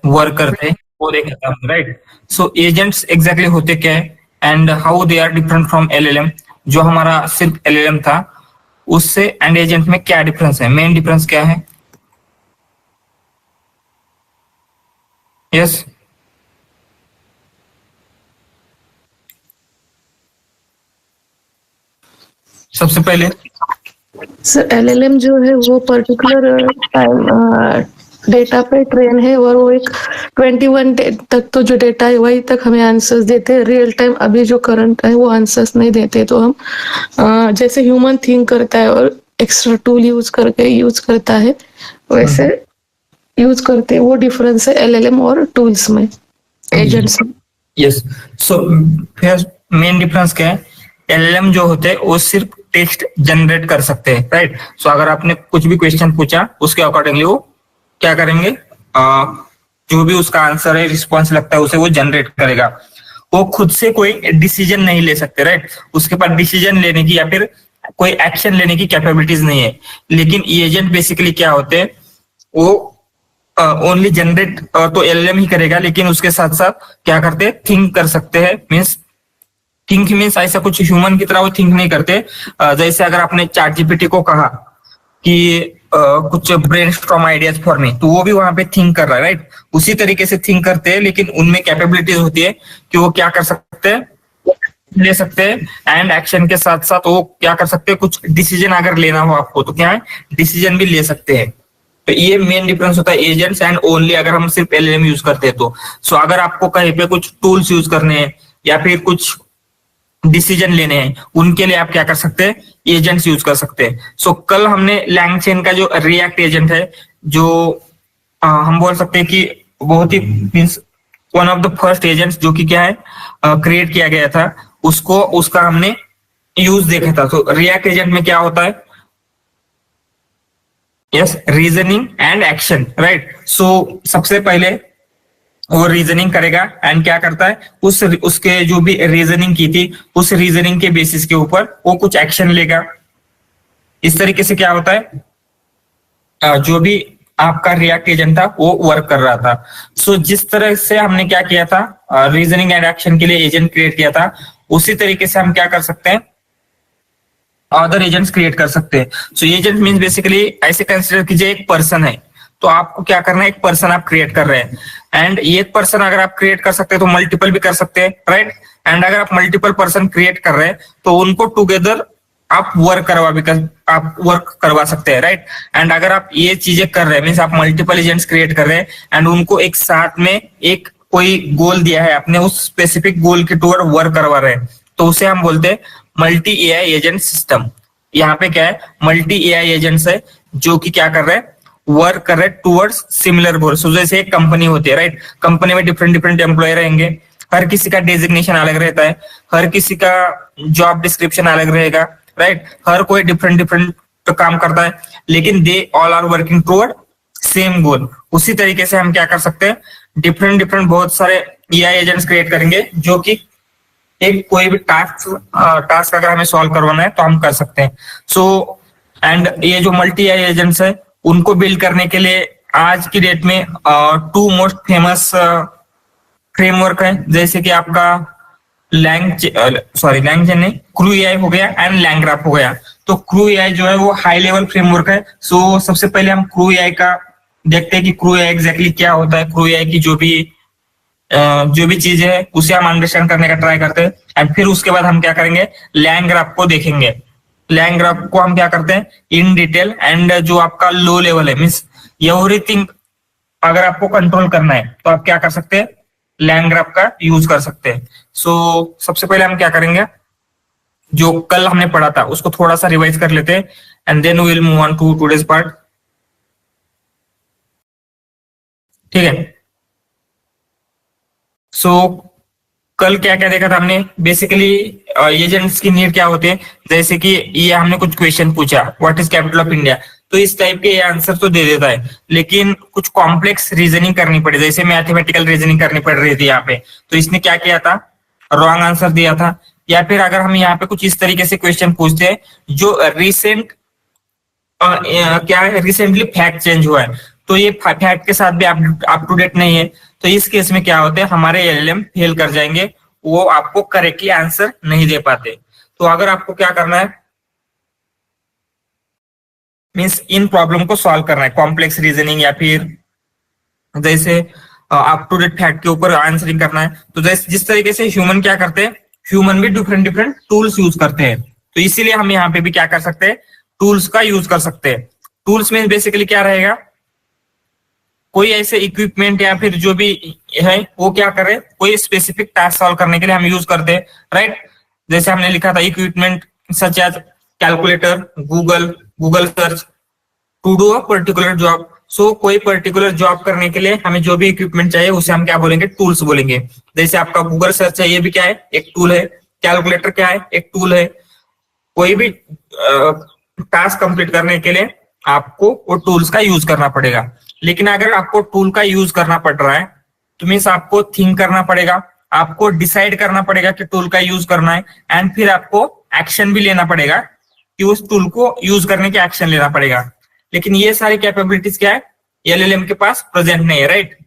Work करते हैं वो देखा था, राइट। सो एजेंट्स एग्जैक्टली होते क्या है and how they are different from LLM. जो हमारा सिर्फ एलएलएम था उससे एंड एजेंट में क्या डिफरेंस है, मेन डिफरेंस क्या है? यस। सबसे पहले सर एलएलएम जो है वो पर्टिकुलर टाइम डेटा पे ट्रेन है और वो एक 21 तक तो जो डेटा है वही तक हमें आंसर्स देते हैं। रियल टाइम अभी जो करंट है वो आंसर्स नहीं देते। तो हम जैसे ह्यूमन थिंक करता है और एक्स्ट्रा टूल यूज करके यूज करता है वैसे यूज करते हैं। वो डिफरेंस है एलएलएम और टूल्स में, एजेंट्स में। यस। सो फिर मेन डिफरेंस क्या है? एलएलएम जो होते हैं वो सिर्फ टेक्स्ट जनरेट कर सकते हैं, राइट। सो अगर आपने कुछ भी क्वेश्चन पूछा उसके अकॉर्डिंगली वो क्या करेंगे, जो भी उसका आंसर है रिस्पॉन्स लगता है उसे वो जनरेट करेगा। वो खुद से कोई डिसीजन नहीं ले सकते, राइट। उसके पास डिसीजन लेने की या फिर कोई एक्शन लेने की कैपेबिलिटीज नहीं है। लेकिन एजेंट बेसिकली क्या होते हैं, वो ओनली जनरेट तो एलएलएम ही करेगा, लेकिन उसके साथ साथ क्या करते हैं, थिंक कर सकते हैं। मीन्स थिंक मीन्स ऐसा कुछ ह्यूमन की तरह वो थिंक नहीं करते। जैसे अगर आपने चैट जीपीटी को कहा कि कुछ ब्रेनस्टॉर्म आइडियाज फॉर मी, तो वो भी वहां पे थिंक कर रहा है, राइट। उसी तरीके से थिंक करते हैं, लेकिन उनमें कैपेबिलिटीज होती है कि वो क्या कर सकते हैं, ले सकते हैं एंड एक्शन के साथ साथ वो क्या कर सकते हैं, कुछ डिसीजन अगर लेना हो आपको तो क्या है, डिसीजन भी ले सकते हैं। तो ये मेन डिफरेंस होता है एजेंट्स एंड ओनली अगर हम सिर्फ एलएलएम यूज करते हैं तो। सो अगर आपको कहीं पे कुछ टूल्स यूज करने हैं या फिर कुछ डिसीजन लेने हैं उनके लिए आप क्या कर सकते हैं, एजेंट्स यूज कर सकते हैं। सो कल हमने लैंगचेन का जो रिएक्ट एजेंट है, जो हम बोल सकते हैं कि बहुत ही means one of the first agents जो कि क्या है क्रिएट किया गया था, उसको उसका हमने यूज देखा था। तो रिएक्ट एजेंट में क्या होता है, yes, reasoning and action, right. So सबसे पहले वो रीजनिंग करेगा एंड क्या करता है, उसके जो भी रीजनिंग की थी उस रीजनिंग के बेसिस के ऊपर वो कुछ एक्शन लेगा। इस तरीके से क्या होता है, जो भी आपका रिएक्ट एजेंट था वो वर्क कर रहा था। सो जिस तरह से हमने क्या किया था, रीजनिंग एंड एक्शन के लिए एजेंट क्रिएट किया था, उसी तरीके से हम क्या कर सकते हैं, अदर एजेंट्स क्रिएट कर सकते हैं। सो एजेंट मींस बेसिकली ऐसे कंसिडर कीजिए एक पर्सन है, तो आपको क्या करना है, एक पर्सन आप क्रिएट कर रहे हैं एंड एक पर्सन अगर आप क्रिएट कर सकते हैं तो मल्टीपल भी कर सकते हैं, राइट। एंड अगर आप मल्टीपल पर्सन क्रिएट कर रहे हैं तो उनको टुगेदर आप वर्क करवा सकते हैं, राइट। एंड अगर आप ये चीजें कर रहे हैं मीन्स आप मल्टीपल एजेंट्स क्रिएट कर रहे हैं एंड उनको एक साथ में एक कोई गोल दिया है, अपने उस स्पेसिफिक गोल के टुवर्ड वर्क करवा रहे हैं, तो उसे हम बोलते हैं मल्टी एआई एजेंट सिस्टम। यहाँ पे क्या है, मल्टी एआई एजेंट्स है जो कि क्या कर रहे हैं, वर्क कर रहे हैं टुवर्ड्स सिमिलर गोल। सो जैसे एक कंपनी होती है, राइट, कंपनी में डिफरेंट डिफरेंट एम्प्लॉय रहेंगे, हर किसी का डेजिग्नेशन अलग रहता है, हर किसी का जॉब डिस्क्रिप्शन अलग रहेगा, राइट। हर कोई डिफरेंट डिफरेंट काम करता है, लेकिन they all are working toward same goal. उसी तरीके से हम क्या कर सकते हैं, डिफरेंट डिफरेंट बहुत सारे एआई एजेंट्स क्रिएट करेंगे जो कि एक कोई भी टास्क अगर हमें सॉल्व करवाना है तो हम कर सकते हैं। सो एंड ये जो मल्टी एआई एजेंट्स है उनको बिल्ड करने के लिए आज की डेट में टू मोस्ट फेमस फ्रेमवर्क है, जैसे कि आपका लैंगचेन नहीं, क्रू एआई हो गया एंड लैंग्राफ हो गया। तो क्रू एआई जो है वो हाई लेवल फ्रेमवर्क है। सो सबसे पहले हम क्रू एआई का देखते हैं कि क्रू एआई एग्जैक्टली क्या होता है। क्रू एआई की जो भी चीज है उसे हम अंडरस्टैंड करने का ट्राई करते हैं एंड फिर उसके बाद हम क्या करेंगे, लैंग्राफ को देखेंगे। लैंग्राफ को हम क्या करते हैं इन डिटेल एंड जो आपका लो लेवल है मीन्स एवरीथिंग अगर आपको कंट्रोल करना है तो आप क्या कर सकते हैं, लैंग्राफ का यूज कर सकते हैं। सो सबसे पहले हम क्या करेंगे, जो कल हमने पढ़ा था उसको थोड़ा सा रिवाइज कर लेते हैं and then we will move on to today's part, ठीक है। सो कल क्या क्या देखा था हमने, बेसिकली एजेंट्स की नीड क्या होते हैं, जैसे कि ये हमने कुछ क्वेश्चन पूछा, what is capital of India, तो इस टाइप के आंसर तो दे देता है, लेकिन कुछ कॉम्प्लेक्स रीजनिंग करनी पड़ी, जैसे मैथमेटिकल रीजनिंग करनी पड़ रही थी यहाँ पे, तो इसने क्या किया था, रॉन्ग आंसर दिया था। या फिर अगर हम यहाँ पे कुछ इस तरीके से क्वेश्चन पूछते हैं जो रिसेंट क्या है, रिसेंटली फैक्ट चेंज हुआ है, तो ये फैक्ट के साथ भी अप टू डेट नहीं है, तो इस केस में क्या होता है, हमारे एलएलएम फेल कर जाएंगे, वो आपको करेक्टली आंसर नहीं दे पाते। तो अगर आपको क्या करना है, मीन्स इन प्रॉब्लम को सॉल्व करना है, कॉम्प्लेक्स रीजनिंग या फिर जैसे अप टू डेट फैक्ट के ऊपर आंसरिंग करना है, तो जैसे जिस तरीके से ह्यूमन क्या करते हैं, ह्यूमन भी डिफरेंट डिफरेंट टूल्स यूज करते हैं, तो इसीलिए हम यहाँ पे भी क्या कर सकते हैं, टूल्स का यूज कर सकते हैं। टूल्स में बेसिकली क्या रहेगा, कोई ऐसे इक्विपमेंट या फिर जो भी है वो क्या करे, कोई स्पेसिफिक टास्क सॉल्व करने के लिए हम यूज करते हैं, राइट। जैसे हमने लिखा था equipment such as calculator, Google search to do a particular job. So कोई पर्टिकुलर जॉब करने के लिए हमें जो भी इक्विपमेंट चाहिए उसे हम क्या बोलेंगे, टूल्स बोलेंगे। जैसे आपका गूगल सर्च है, ये भी क्या है, एक टूल है। कैलकुलेटर क्या है, एक टूल है। कोई भी टास्क कंप्लीट करने के लिए आपको वो टूल्स का यूज करना पड़ेगा। लेकिन अगर आपको टूल का यूज करना पड़ रहा है तो मीन्स आपको थिंक करना पड़ेगा, आपको डिसाइड करना पड़ेगा कि टूल का यूज करना है, एंड फिर आपको एक्शन भी लेना पड़ेगा कि उस टूल को यूज करने के एक्शन लेना पड़ेगा। लेकिन ये सारी कैपेबिलिटीज क्या है, एलएलएम के पास प्रेजेंट नहीं है, राइट।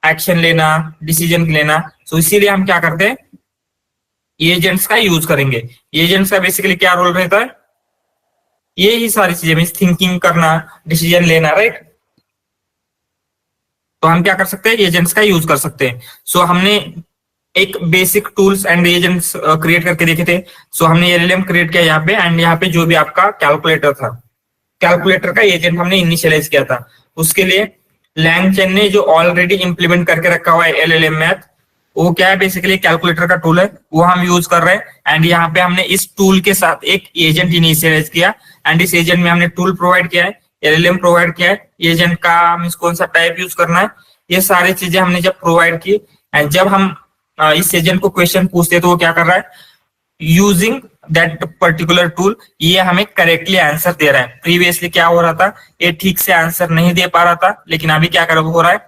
एक्शन लेना, डिसीजन लेना। सो इसीलिए हम क्या करते हैं, एजेंट्स का यूज करेंगे। एजेंट्स का बेसिकली क्या रोल रहता है, ये ही सारी चीजें, मीन्स थिंकिंग करना, डिसीजन लेना, राइट। तो हम क्या कर सकते हैं, एजेंट्स का यूज कर सकते हैं। सो हमने एक basic tools and agents create करके देखे थे। सो हमने एलएलएम क्रिएट किया यहाँ पे, एंड यहाँ पे जो भी आपका कैलकुलेटर था, कैलकुलेटर का एजेंट हमने इनिशियलाइज किया था। उसके लिए लैंगचेन ने जो ऑलरेडी इंप्लीमेंट करके रखा हुआ है एलएलएम मैथ, वो क्या है, बेसिकली कैलकुलेटर का टूल है, वो हम यूज कर रहे हैं। एंड यहाँ पे हमने इस टूल के साथ एक एजेंट इनिशियलाइज किया, एंड इस एजेंट में हमने टूल प्रोवाइड किया है, एलएलएम प्रोवाइड किया है, एजेंट का मीन्स कौन सा टाइप यूज करना है, ये सारी चीजें हमने जब प्रोवाइड की, एंड जब हम इस एजेंट को क्वेश्चन पूछते हैं तो वो क्या कर रहा है, यूजिंग दैट पर्टिकुलर टूल ये हमें करेक्टली आंसर दे रहा है। प्रीवियसली क्या हो रहा था, ये ठीक से आंसर नहीं दे पा रहा था, लेकिन अभी क्या हो रहा है,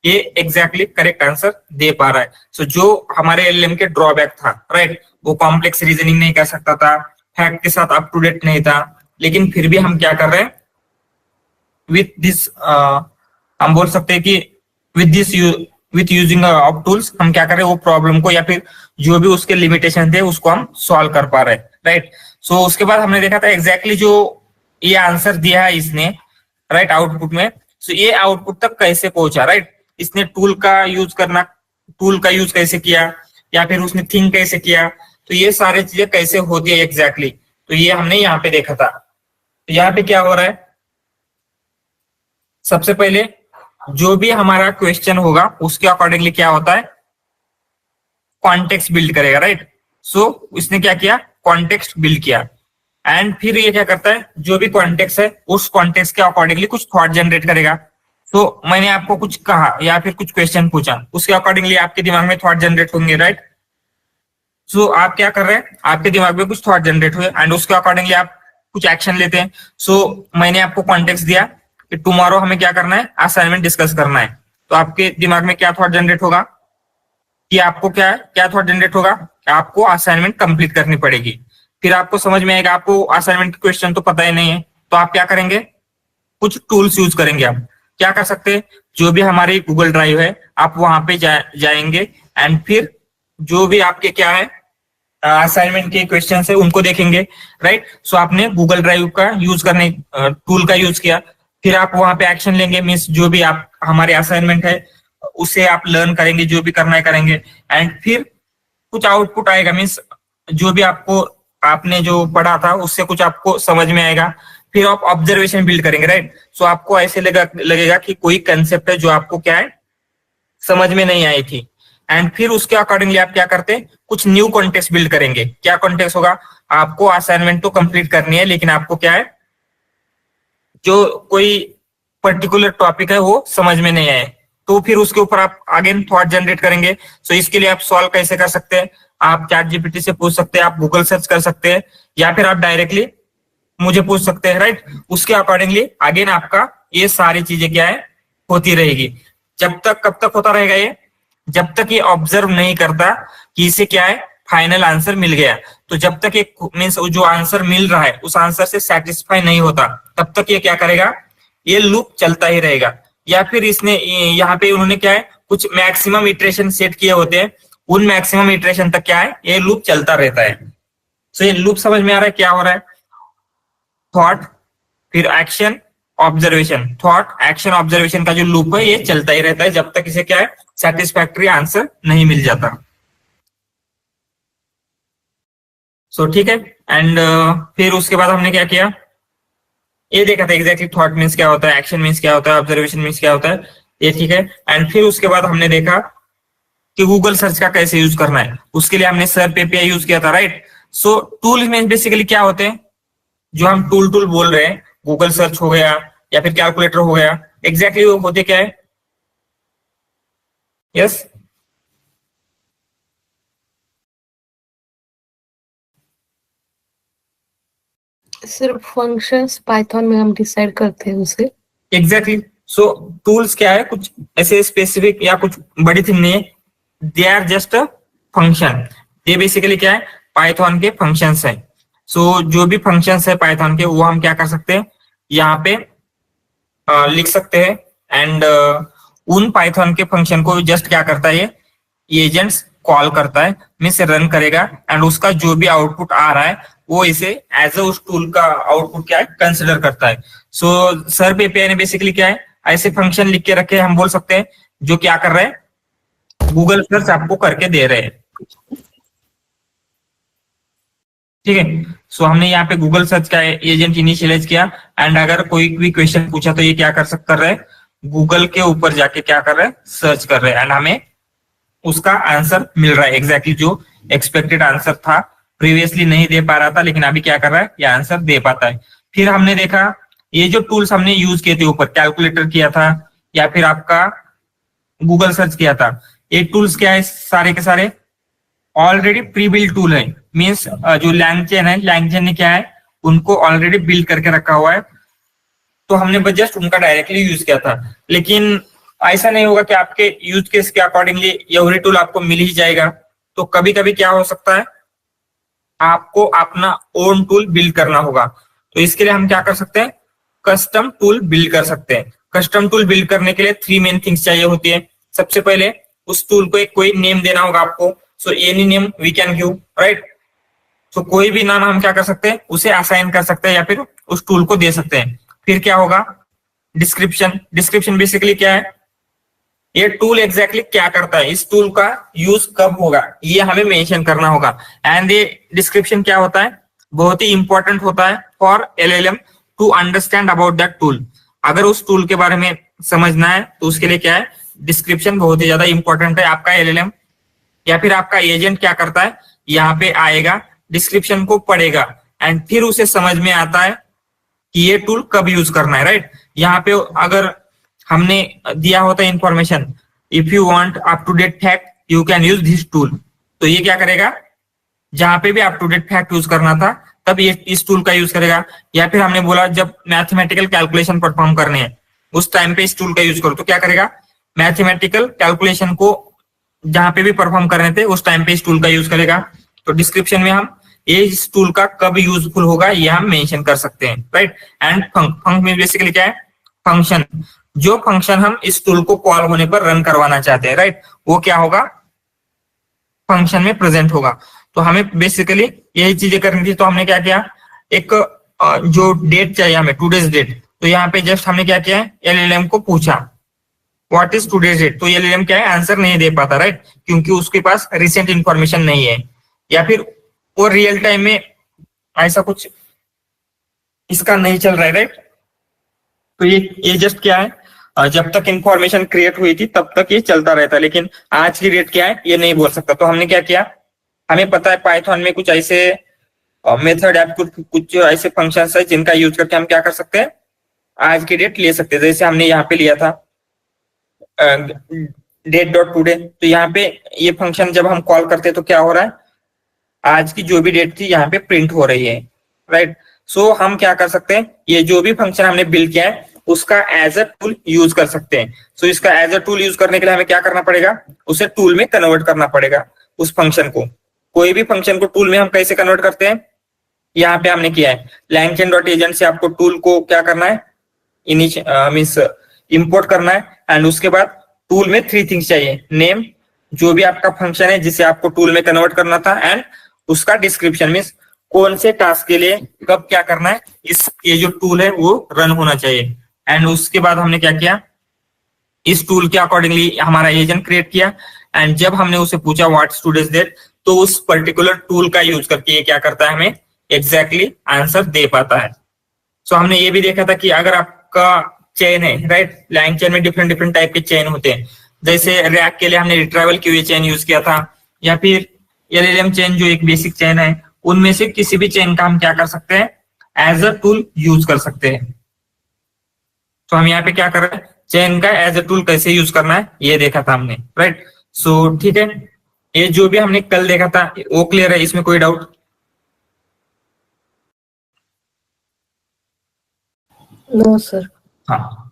ये एग्जैक्टली करेक्ट आंसर दे पा रहा है। सो जो हमारे एलएलएम के ड्रॉबैक था, राइट, वो कॉम्प्लेक्स रीजनिंग नहीं कर सकता था, फैक्ट के साथ अप टू डेट नहीं था, लेकिन फिर भी हम क्या कर रहे हैं, विथ दिस हम बोल सकते हैं कि विथ यूजिंग ऑफ टूल्स हम क्या कर रहे हैं, वो प्रॉब्लम को या फिर जो भी उसके लिमिटेशन थे उसको हम सॉल्व कर पा रहे हैं, राइट। सो उसके बाद हमने देखा था एग्जैक्टली जो ये आंसर दिया है इसने, राइट, आउटपुट में। सो ये आउटपुट तक कैसे पहुंचा, राइट, इसने टूल का यूज कैसे किया, या फिर उसने थिंक कैसे किया, तो ये सारी चीजें कैसे होती है एग्जैक्टली, तो ये हमने यहाँ पे देखा था। तो यहाँ पे क्या हो रहा है, सबसे पहले जो भी हमारा क्वेश्चन होगा उसके अकॉर्डिंगली क्या होता है, कॉन्टेक्स्ट बिल्ड करेगा, राइट। सो इसने क्या किया, कॉन्टेक्स्ट बिल्ड किया, एंड फिर ये क्या करता है, जो भी कॉन्टेक्स्ट है उस कॉन्टेक्स्ट के अकॉर्डिंगली कुछ थॉट जनरेट करेगा। तो मैंने आपको कुछ कहा या फिर कुछ क्वेश्चन पूछा, उसके अकॉर्डिंगली आपके दिमाग में थॉट जनरेट होंगे, राइट। सो आप क्या कर रहे हैं, आपके दिमाग में कुछ थॉट जनरेट हुए, एंड उसके अकॉर्डिंगली आप कुछ एक्शन लेते हैं। सो मैंने आपको कॉन्टेक्स्ट दिया कि टुमारो हमें क्या करना है, असाइनमेंट डिस्कस करना है, तो आपके दिमाग में क्या थॉट जनरेट होगा कि आपको क्या थॉट जनरेट होगा, आपको असाइनमेंट कंप्लीट करनी पड़ेगी। फिर आपको समझ में आएगा आपको असाइनमेंट क्वेश्चन तो पता ही नहीं है, तो आप क्या करेंगे, कुछ टूल्स यूज करेंगे। आप क्या कर सकते हैं, जो भी हमारी गूगल ड्राइव है आप वहां पे जाएंगे, एंड फिर जो भी आपके क्या है असाइनमेंट के क्वेश्चन है उनको देखेंगे, राइट। सो आपने गूगल ड्राइव का यूज करने टूल का यूज किया, फिर आप वहां पे एक्शन लेंगे, मीन्स जो भी आप हमारे असाइनमेंट है उसे आप लर्न करेंगे, जो भी करना है करेंगे, एंड फिर कुछ आउटपुट आएगा, मीन्स जो भी आपने जो पढ़ा था उससे कुछ आपको समझ में आएगा। फिर आप ऑब्जर्वेशन बिल्ड करेंगे, राइट। सो आपको ऐसे लगेगा कि कोई कंसेप्ट है जो आपको क्या है समझ में नहीं आई थी, एंड फिर उसके अकॉर्डिंगली आप क्या करते हैं, कुछ न्यू कॉन्टेक्स्ट बिल्ड करेंगे। क्या कॉन्टेक्स्ट होगा, आपको असाइनमेंट तो कंप्लीट करनी है, लेकिन आपको क्या है, जो कोई पर्टिकुलर टॉपिक है वो समझ में नहीं आए, तो फिर उसके ऊपर आप अगेन थॉट जनरेट करेंगे। सो इसके लिए आप सॉल्व कैसे कर सकते हैं, आप चैट जीपीटी से पूछ सकते हैं, आप गूगल सर्च कर सकते हैं, या फिर आप डायरेक्टली मुझे पूछ सकते हैं, राइट। उसके अकॉर्डिंगली अगेन आपका ये सारी चीजें क्या है होती रहेगी। कब तक होता रहेगा ये, जब तक ये ऑब्जर्व नहीं करता कि इसे क्या है फाइनल आंसर मिल गया। तो जब तक ये मीन्स जो आंसर मिल रहा है उस आंसर से सेटिस्फाई नहीं होता, तब तक ये क्या करेगा, ये लूप चलता ही रहेगा। या फिर इसने यहाँ पे उन्होंने क्या है कुछ मैक्सिमम इटरेशन सेट किए होते हैं, उन मैक्सिमम इटरेशन तक क्या है ये लूप चलता रहता है। सो ये लूप समझ में आ रहा है क्या हो रहा है? थॉट फिर action observation, thought action observation का जो लूप है ये चलता ही रहता है जब तक इसे क्या है सेटिस्फैक्टरी आंसर नहीं मिल जाता। सो ठीक है। एंड फिर उसके बाद हमने क्या किया, ये देखा था एग्जैक्टली थॉट मीन्स क्या होता है, एक्शन मीन्स क्या होता है, ऑब्जर्वेशन मीन्स क्या होता है, ये ठीक है। एंड फिर उसके बाद हमने देखा कि गूगल सर्च का कैसे यूज करना है, उसके लिए हमने सर्प एपीआई यूज किया था, राइट। सो टूल में बेसिकली क्या होते हैं, जो हम टूल टूल बोल रहे हैं, गूगल सर्च हो गया या फिर कैलकुलेटर हो गया, एग्जैक्टली वो होते क्या है? यस सिर्फ फंक्शंस पाइथन में हम डिसाइड करते हैं उसे। एग्जैक्टली। सो टूल्स क्या है, कुछ ऐसे स्पेसिफिक या कुछ बड़ी थिंग नहीं है, दे आर जस्ट फंक्शन। ये बेसिकली क्या है पाइथन के फंक्शंस है। सो जो भी फंक्शंस है पाइथन के वो हम क्या कर सकते हैं यहाँ पे लिख सकते हैं। एंड उन पाइथन के फंक्शन को जस्ट क्या करता है ये एजेंट्स कॉल करता है, मीन्स रन करेगा, एंड उसका जो भी आउटपुट आ रहा है वो इसे एज उस टूल का आउटपुट क्या है कंसिडर करता है। सो सर्प एपीआई ने बेसिकली क्या है ऐसे फंक्शन लिख के रखे, हम बोल सकते हैं जो क्या कर रहे हैं गूगल सर्च आपको करके दे रहे हैं, ठीक है। सो हमने यहाँ पे गूगल सर्च का एजेंट इनिशियलाइज किया, एंड अगर कोई भी क्वेश्चन पूछा तो ये क्या कर सकता रहे, गूगल के ऊपर जाके क्या कर रहे हैं सर्च कर रहे हैं, एंड हमें उसका आंसर मिल रहा है एग्जैक्टली जो एक्सपेक्टेड आंसर था। प्रीवियसली नहीं दे पा रहा था लेकिन अभी क्या कर रहा है ये आंसर दे पाता है। फिर हमने देखा ये जो टूल्स हमने यूज किए थे, ऊपर कैलकुलेटर किया था या फिर आपका गूगल सर्च किया था, ये टूल्स क्या है सारे के सारे ऑलरेडी प्री बिल्ड टूल है। मीन्स जो लैंगचेन है, लैंगचेन ने क्या है उनको ऑलरेडी बिल्ड करके रखा हुआ है, तो हमने बस जस्ट उनका डायरेक्टली यूज किया था। लेकिन ऐसा नहीं होगा कि आपके यूज केस के अकॉर्डिंगली एवरी टूल आपको मिल ही जाएगा। तो कभी कभी क्या हो सकता है आपको अपना ओन टूल बिल्ड करना होगा, तो इसके लिए हम क्या कर सकते हैं कस्टम टूल बिल्ड कर सकते हैं। कस्टम टूल बिल्ड करने के लिए 3 मेन थिंग्स चाहिए होती है। सबसे पहले उस टूल को एक कोई नेम देना होगा आपको, so any name we can give, right. तो कोई भी नाम हम क्या कर सकते हैं उसे असाइन कर सकते हैं या फिर उस टूल को दे सकते हैं। फिर क्या होगा डिस्क्रिप्शन। डिस्क्रिप्शन बेसिकली क्या है, ये टूल एग्जैक्टली क्या करता है, इस टूल का यूज कब होगा ये हमें मेंशन करना होगा। एंड ये डिस्क्रिप्शन क्या होता है बहुत ही इंपॉर्टेंट होता है for LLM to understand about that tool. अगर उस टूल के बारे में समझना है तो उसके लिए क्या है डिस्क्रिप्शन बहुत ही ज्यादा इंपॉर्टेंट है। आपका एलएलएम या फिर आपका एजेंट क्या करता है यहाँ पे आएगा, डिस्क्रिप्शन को पढ़ेगा, एंड फिर उसे समझ में आता है कि ये टूल कब यूज करना है, राइट। यहाँ पे अगर हमने दिया होता है information if you want up to date fact you can use this tool, तो ये क्या करेगा जहां पे भी up to date fact use करना था तब ये इस टूल का यूज करेगा। या फिर हमने बोला जब मैथमेटिकल कैलकुलेशन परफॉर्म करने हैं उस टाइम पे इस टूल का यूज करो, तो क्या करेगा मैथमेटिकल कैलकुलेशन को जहां पे भी परफॉर्म करने थे उस टाइम पे इस टूल का यूज करेगा। तो डिस्क्रिप्शन में हम ये इस टूल का कब यूजफुल होगा ये हम मेंशन कर सकते हैं, राइट। एंड फंक्शन में बेसिकली क्या है फंक्शन, जो फंक्शन हम इस टूल को कॉल होने पर रन करवाना चाहते हैं, राइट, वो क्या होगा फंक्शन में प्रेजेंट होगा। तो हमें बेसिकली यही चीजें करनी थी। तो हमने क्या किया एक जो डेट चाहिए हमें टूडेज डेट, तो यहाँ पे जस्ट हमने क्या किया है एलएलएम को पूछा व्हाट इज टूडेज डेट, तो एलएलएम क्या है आंसर नहीं दे पाता, राइट, क्योंकि उसके पास रिसेंट इंफॉर्मेशन नहीं है या फिर वो रियल टाइम में ऐसा कुछ इसका नहीं चल रहा है, राइट। तो ये जस्ट क्या है जब तक इंफॉर्मेशन क्रिएट हुई थी तब तक ये चलता रहता है, लेकिन आज की डेट क्या है ये नहीं बोल सकता। तो हमने क्या किया हमें पता है पाइथन में कुछ ऐसे मेथड या कुछ ऐसे फंक्शंस है जिनका यूज करके हम क्या कर सकते हैं आज की डेट ले सकते हैं। जैसे हमने यहाँ पे लिया था डेट डॉट टूडे, तो यहाँ पे ये फंक्शन जब हम कॉल करते हैं तो क्या हो रहा है आज की जो भी डेट थी यहाँ पे प्रिंट हो रही है, राइट। सो हम क्या कर सकते हैं ये जो भी फंक्शन हमने बिल्ड किया है उसका एज अ टूल यूज कर सकते हैं। सो इसका एज अ टूल यूज करने के लिए हमें क्या करना पड़ेगा उसे टूल में कन्वर्ट करना पड़ेगा उस फंक्शन को। कोई भी फंक्शन को टूल में हम कैसे कन्वर्ट करते हैं यहाँ पे हमने किया है लैंगचेन डॉट एजेंट से आपको टूल को क्या करना है मीन्स इंपोर्ट करना है, एंड उसके बाद टूल में 3 थिंग्स चाहिए, नेम, जो भी आपका फंक्शन है जिसे आपको टूल में कन्वर्ट करना था, एंड उसका डिस्क्रिप्शन मीन्स कौन से टास्क के लिए कब क्या करना है, इस ये जो टूल है वो रन होना चाहिए। एंड उसके बाद हमने क्या किया, इस टूल के अकॉर्डिंगली हमारा एजेंट क्रिएट किया, एंड जब हमने उसे पूछा व्हाट्स टुडेज डेट, तो उस पर्टिकुलर टूल का यूज करके ये क्या करता है, हमें एग्जैक्टली आंसर दे पाता है। सो हमने ये भी देखा था कि अगर आपका चेन है, राइट, लैंग चेन में डिफरेंट डिफरेंट टाइप के चेन होते हैं, जैसे रिएक्ट के लिए हमने रिट्राइवल क्यूए चेन यूज किया था, या फिर एलएलएम चेन जो एक बेसिक चेन है, उनमें से किसी भी चेन का हम क्या कर सकते हैं, एज अ टूल यूज कर सकते हैं। तो हम यहाँ पे क्या कर रहे हैं, चेन का एज अ टूल कैसे यूज करना है ये देखा था हमने, राइट। सो ठीक है, ये जो भी हमने कल देखा था वो क्लियर है, इसमें कोई डाउट? No sir. हाँ,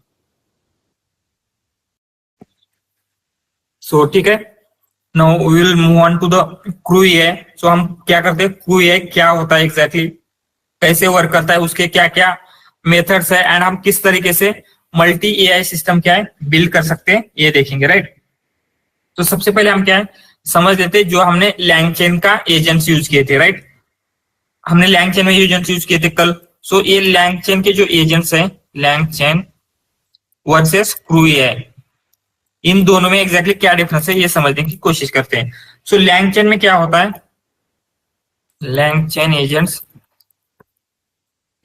सो ठीक है, now we will move on to the crew AI. So हम क्या करते हैं, क्रू एआई क्या होता है एग्जैक्टली, कैसे वर्क करता है, उसके क्या क्या मेथड्स है, एंड हम किस तरीके से मल्टी एआई सिस्टम क्या है बिल्ड कर सकते हैं ये देखेंगे, राइट। तो सबसे पहले हम क्या है समझ लेते हैं, जो हमने लैंग चेन का एजेंट्स यूज किए थे, राइट, हमने लैंग चेन में एजेंट्स यूज किए थे कल। सो ये लैंग चेन के जो एजेंट्स हैं, LangChain versus crew AI, इन दोनों में एग्जैक्टली क्या डिफरेंस है ये समझने की कोशिश करते हैं। सो लैंग चेन में क्या होता है, लैंग चेन एजेंट्स,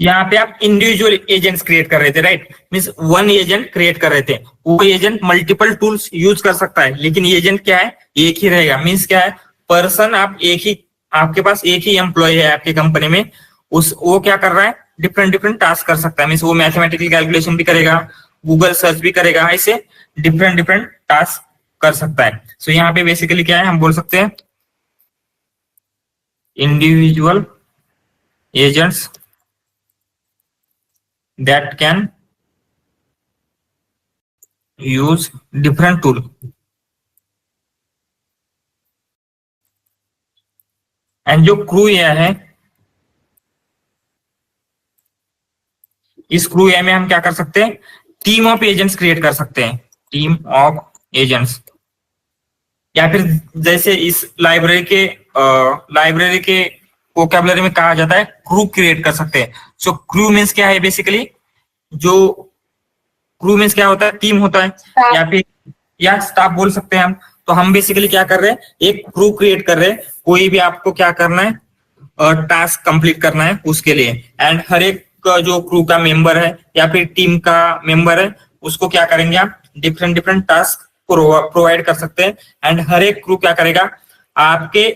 यहाँ पे आप इंडिविजुअल एजेंट्स क्रिएट कर रहे थे, right, means one agent create कर रहे थे, वो एजेंट मल्टीपल टूल्स यूज कर सकता है, लेकिन एजेंट क्या है, एक ही रहेगा। मींस क्या है, पर्सन आप एक ही, आपके पास एक ही एम्प्लॉय है आपकी कंपनी में, उस वो क्या कर रहा है, डिफरेंट डिफरेंट टास्क कर सकता है, मींस वो मैथमेटिकल कैलकुलेशन भी करेगा, गूगल सर्च भी करेगा, ऐसे डिफरेंट डिफरेंट टास्क कर सकता है। सो यहाँ पे बेसिकली क्या है, हम बोल सकते हैं individual agents that can use different tool, and जो क्रू एआई है, इस क्रू एआई में हम क्या कर सकते हैं, टीम ऑफ एजेंट्स क्रिएट कर सकते हैं, टीम ऑफ एजेंट्स, या फिर जैसे इस लाइब्रेरी के वोकैबुलरी में कहा जाता है क्रू क्रिएट कर सकते हैं। सो क्रू मीन्स क्या है, बेसिकली जो क्रू मीन्स क्या होता है, टीम होता है, या फिर या स्टाफ बोल सकते हैं हम। तो हम बेसिकली क्या कर रहे हैं, एक क्रू क्रिएट कर रहे हैं, कोई भी आपको क्या करना है, टास्क कंप्लीट करना है उसके लिए, एंड हर एक जो क्रू का मेंबर है या फिर टीम का मेंबर है, उसको क्या करेंगे आप, डिफरेंट डिफरेंट टास्क प्रोवाइड कर सकते हैं, एंड हर एक क्रू क्या करेगा, आपके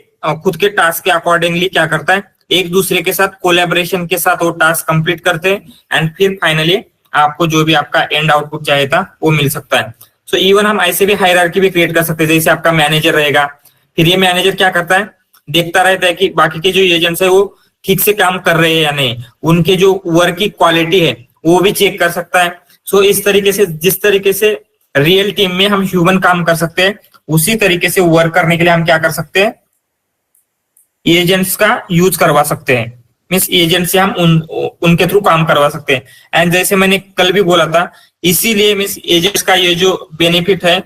खुद के टास्क के अकॉर्डिंगली क्या करता है, एक दूसरे के साथ कोलैबोरेशन के साथ वो टास्क कंप्लीट करते हैं, एंड फिर फाइनली आपको जो भी आपका एंड आउटपुट चाहिए था वो मिल सकता है। सो इवन हम ऐसे भी हायरार्की भी क्रिएट कर सकते हैं, जैसे आपका मैनेजर रहेगा, फिर ये मैनेजर क्या करता है, देखता रहता है कि बाकी के जो एजेंट्स है वो ठीक से काम कर रहे हैं या नहीं, उनके जो वर्क की क्वालिटी है वो भी चेक कर सकता है। सो इस तरीके से, जिस तरीके से रियल टीम में हम ह्यूमन काम कर सकते हैं, उसी तरीके से वर्क करने के लिए हम क्या कर सकते हैं, एजेंट्स का यूज करवा सकते हैं, मीन्स एजेंट से हम उनके थ्रू काम करवा सकते हैं। एंड जैसे मैंने कल भी बोला था, इसीलिए मीन्स एजेंट्स का ये जो बेनिफिट है,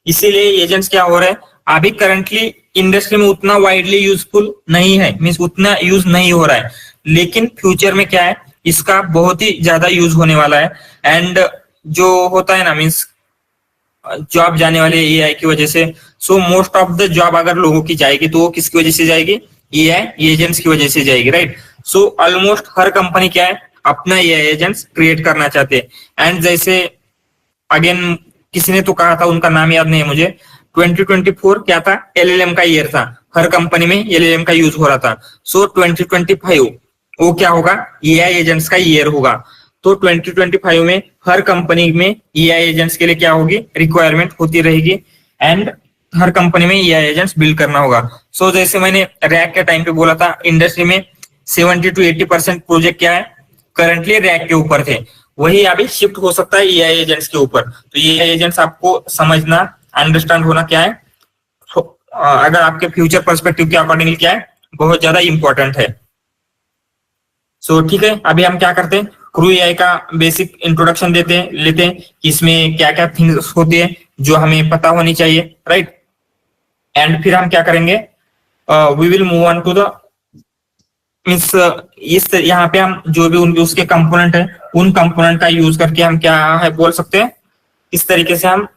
इसीलिए एजेंट्स क्या हो रहा है, अभी करंटली इंडस्ट्री में उतना वाइडली यूजफुल नहीं है, मीन्स उतना यूज नहीं हो रहा है, लेकिन फ्यूचर में क्या है, इसका बहुत ही ज्यादा यूज होने वाला है। एंड जो होता है ना, मीन्स जॉब जाने वाले एआई की वजह से, so most of the job अगर लोगों की जाएगी तो वो किसकी वजह से जाएगी, एआई एजेंट्स की वजह से जाएगी, राइट। सो ऑलमोस्ट हर कंपनी क्या है, अपना एआई एजेंट्स क्रिएट करना चाहते हैं। एंड जैसे अगेन किसी ने तो कहा था, उनका नाम याद नहीं है मुझे, 2024 क्या था, एलएलएम का ईयर था, हर कंपनी में एलएलएम का यूज हो रहा था। सो 2025 वो क्या होगा, एआई एजेंट्स का ईयर होगा। तो 2025 में हर कंपनी में एआई एजेंट्स के लिए क्या होगी, रिक्वायरमेंट होती रहेगी, एंड हर कंपनी में एआई एजेंट्स बिल्ड करना होगा। सो जैसे मैंने रैक के टाइम पे बोला था, इंडस्ट्री में 70 to 80% प्रोजेक्ट क्या है, करंटली रैक के ऊपर थे, वही अभी शिफ्ट हो सकता है एआई एजेंट्स के ऊपर। तो एआई एजेंट्स आपको समझना, अंडरस्टैंड होना क्या है, अगर आपके फ्यूचर पर्सपेक्टिव के अकॉर्डिंगली क्या है, बहुत ज्यादा इंपॉर्टेंट है। सो ठीक है, अभी हम क्या करते हैं, क्रू एआई का बेसिक इंट्रोडक्शन लेते हैं कि इसमें क्या क्या थिंग्स होती है जो हमें पता होनी चाहिए, राइट। एंड फिर हम क्या करेंगे, we will move on to the means इस यहाँ पे हम जो भी उनके उसके कंपोनेंट है उन कंपोनेंट का यूज करके हम क्या है बोल सकते हैं, इस तरीके से हम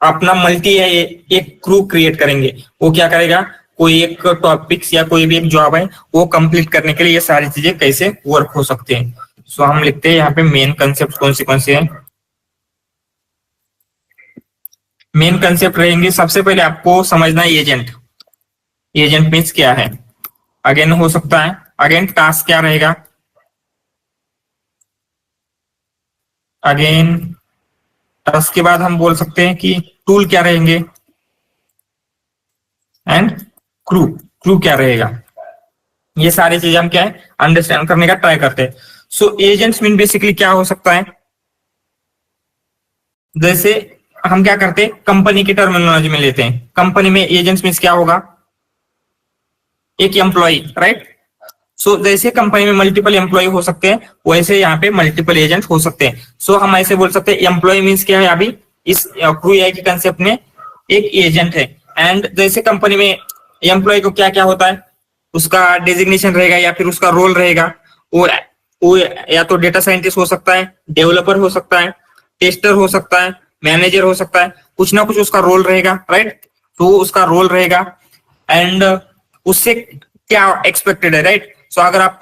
अपना मल्टी एक क्रू क्रिएट करेंगे। वो क्या करेगा, कोई एक टॉपिक्स या कोई भी एक जॉब है वो कंप्लीट करने के लिए ये सारी चीजें कैसे वर्क हो सकते हैं। सो हम लिखते हैं यहाँ पे मेन कंसेप्ट कौन से हैं। मेन कंसेप्ट रहेंगे, सबसे पहले आपको समझना है एजेंट। एजेंट मीन्स क्या है, अगेन हो सकता है, अगेन टास्क क्या रहेगा, अगेन टास्क के बाद हम बोल सकते हैं कि टूल क्या रहेंगे एंड क्रू क्या रहेगा। ये सारी चीजें हम क्या है अंडरस्टैंड करने का ट्राई करते हैं। सो एजेंट्स मीन बेसिकली क्या हो सकता है, जैसे हम क्या करते हैं कंपनी की टर्मिनोलॉजी में लेते हैं, कंपनी में एजेंट्स मीन्स क्या होगा, एक एम्प्लॉय, राइट। सो जैसे कंपनी में मल्टीपल एम्प्लॉय हो सकते हैं वैसे यहाँ पे मल्टीपल एजेंट हो सकते हैं। सो हम ऐसे बोल सकते हैं एम्प्लॉय मीन्स क्या है, अभी इस क्रू एआई के कंसेप्ट में एक एजेंट है। एंड जैसे कंपनी में एम्प्लॉय को क्या क्या होता है, उसका डेजिग्नेशन रहेगा या फिर उसका रोल रहेगा, वो या तो डेटा साइंटिस्ट हो सकता है, डेवलपर हो सकता है, टेस्टर हो सकता है, मैनेजर हो सकता है, कुछ ना कुछ उसका रोल रहेगा, राइट। तो उसका रोल रहेगा एंड उससे क्या एक्सपेक्टेड है, राइट। सो अगर आप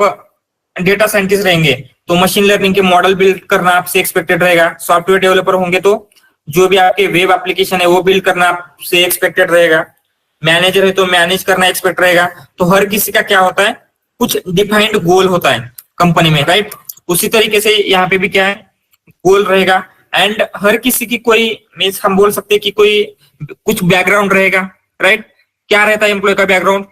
डेटा साइंटिस्ट रहेंगे तो मशीन लर्निंग के मॉडल बिल्ड करना आपसे एक्सपेक्टेड रहेगा। सॉफ्टवेयर डेवलपर होंगे तो जो भी आपके वेब एप्लीकेशन है वो बिल्ड करना आपसे एक्सपेक्टेड रहेगा। मैनेजर है तो मैनेज करना एक्सपेक्ट रहेगा। तो हर किसी का क्या होता है, कुछ डिफाइंड गोल होता है कंपनी में, राइट। उसी तरीके से यहाँ पे भी क्या है, गोल रहेगा एंड हर किसी की कोई मीन्स हम बोल सकते हैं कि कोई कुछ बैकग्राउंड रहेगा, राइट। क्या रहता है एम्प्लॉय का बैकग्राउंड,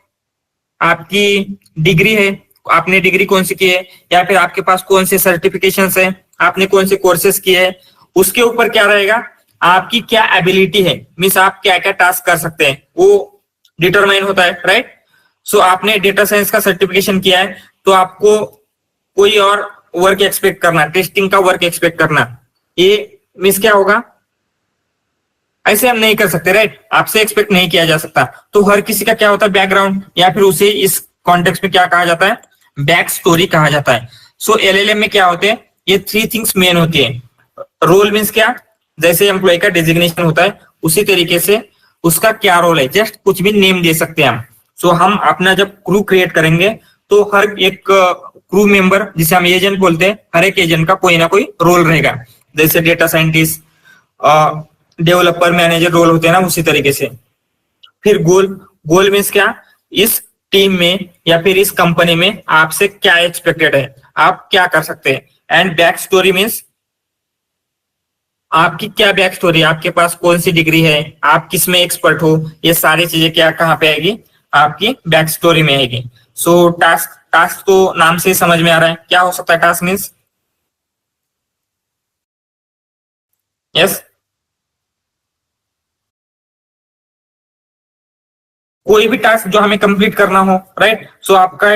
आपकी डिग्री है, आपने डिग्री कौन सी की है, या फिर आपके पास कौन से सर्टिफिकेशंस है, आपने कौन से कोर्सेज किए हैं, उसके ऊपर क्या रहेगा, आपकी क्या एबिलिटी है, मीन्स आप क्या क्या टास्क कर सकते हैं वो डिटरमाइन होता है, राइट। सो आपने डेटा साइंस का सर्टिफिकेशन किया है तो आपको कोई और वर्क एक्सपेक्ट करना, टेस्टिंग का वर्क एक्सपेक्ट करना, ये मीन्स क्या होगा, ऐसे हम नहीं कर सकते, राइट। आपसे एक्सपेक्ट नहीं किया जा सकता। तो हर किसी का क्या होता है बैकग्राउंड, या फिर उसे इस कॉन्टेक्स्ट में क्या कहा जाता है, बैक स्टोरी कहा जाता है। सो एलएलएम में क्या होते हैं, ये 3 थिंग्स मेन होती है। रोल मीन्स क्या, जैसे एम्प्लॉय का डेजिग्नेशन होता है उसी तरीके से उसका क्या रोल है, जस्ट कुछ भी नेम दे सकते हैं हम। सो हम अपना जब क्रू क्रिएट करेंगे तो हर एक क्रू मेंबर जिसे हम एजेंट बोलते हैं, हर एक एजेंट का कोई ना कोई रोल रहेगा। जैसे data scientist, developer, manager role होते हैं ना, उसी तरीके से। फिर गोल मीन्स क्या, इस टीम में या फिर इस कंपनी में आपसे क्या एक्सपेक्टेड है, आप क्या कर सकते हैं। एंड बैक स्टोरी मीन्स आपकी क्या बैक स्टोरी, आपके पास कौन सी डिग्री है, आप किस में एक्सपर्ट हो, ये सारी चीजें क्या कहाँ पे आएगी, आपकी बैक स्टोरी में आएगी। सो टास्क तो नाम से समझ में आ रहा है क्या हो सकता है टास्क मीन्स, यस। कोई भी टास्क जो हमें कंप्लीट करना हो, राइट। सो आपका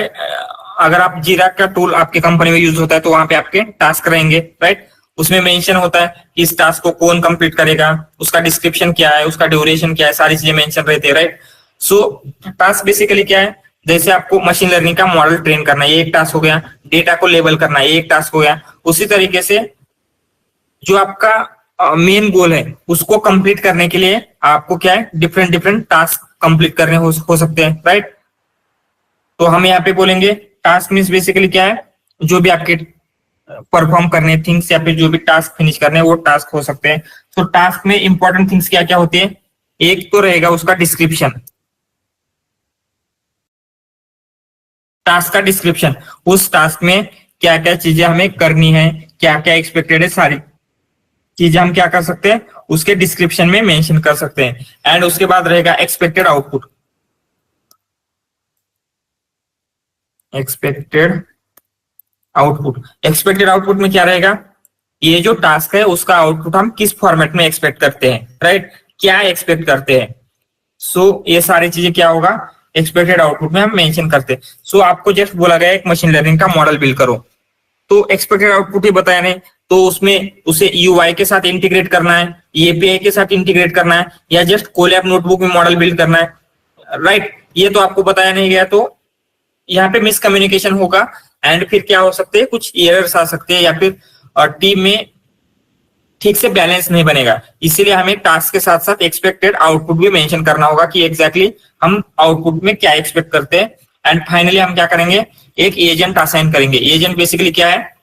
अगर आप जीरा का टूल आपके कंपनी में यूज होता है तो वहां पे आपके टास्क रहेंगे, राइट। उसमें मेंशन होता है कि इस टास्क को कौन कंप्लीट करेगा, उसका डिस्क्रिप्शन क्या है, उसका ड्यूरेशन क्या है, सारी चीजें मेंशन रहती है, राइट। सो टास्क बेसिकली क्या है, जैसे आपको मशीन लर्निंग का मॉडल ट्रेन करना है, ये एक टास्क हो गया। डेटा को लेबल करना है, ये एक टास्क हो गया। उसी तरीके से जो आपका मेन गोल है उसको कंप्लीट करने के लिए आपको क्या है, डिफरेंट टास्क कंप्लीट करने हो सकते हैं, राइट। तो हम यहाँ पे बोलेंगे टास्क मीन्स बेसिकली क्या है, जो भी आपके परफॉर्म करने थिंग्स या फिर जो भी टास्क फिनिश करने वो टास्क हो सकते हैं। तो टास्क में इंपॉर्टेंट थिंग्स क्या क्या होती है, एक तो रहेगा उसका डिस्क्रिप्शन, टास्क का डिस्क्रिप्शन, उस टास्क में क्या क्या चीजें हमें करनी है, क्या क्या एक्सपेक्टेड है, सारी चीजें हम क्या कर सकते हैं उसके डिस्क्रिप्शन में मेंशन कर सकते हैं। एंड उसके बाद रहेगा एक्सपेक्टेड आउटपुट। एक्सपेक्टेड आउटपुट में क्या रहेगा, ये जो टास्क है उसका आउटपुट हम किस फॉर्मेट में एक्सपेक्ट करते हैं, राइट, क्या एक्सपेक्ट करते हैं। सो ये सारी चीजें क्या होगा, एक्सपेक्टेड आउटपुट में हम मेंशन करते हैं। सो आपको जस्ट बोला गया एक मशीन लर्निंग का मॉडल बिल्ड करो, तो एक्सपेक्टेड आउटपुट ही बताया नहीं, तो उसमें उसे यूआई के साथ इंटीग्रेट करना है, एपीआई के साथ इंटीग्रेट करना है, या जस्ट कोलैब नोटबुक में मॉडल बिल्ड करना है, राइट। ये तो आपको बताया नहीं गया, तो यहाँ पे मिसकम्युनिकेशन होगा एंड फिर क्या हो सकते हैं, कुछ एरर्स आ सकते हैं, या फिर टीम में ठीक से बैलेंस नहीं बनेगा। इसीलिए हमें टास्क के साथ साथ एक्सपेक्टेड आउटपुट भी मेंशन करना होगा कि एग्जैक्टली हम आउटपुट में क्या एक्सपेक्ट करते हैं। एंड फाइनली हम क्या करेंगे, एक एजेंट असाइन करेंगे। एजेंट बेसिकली क्या है,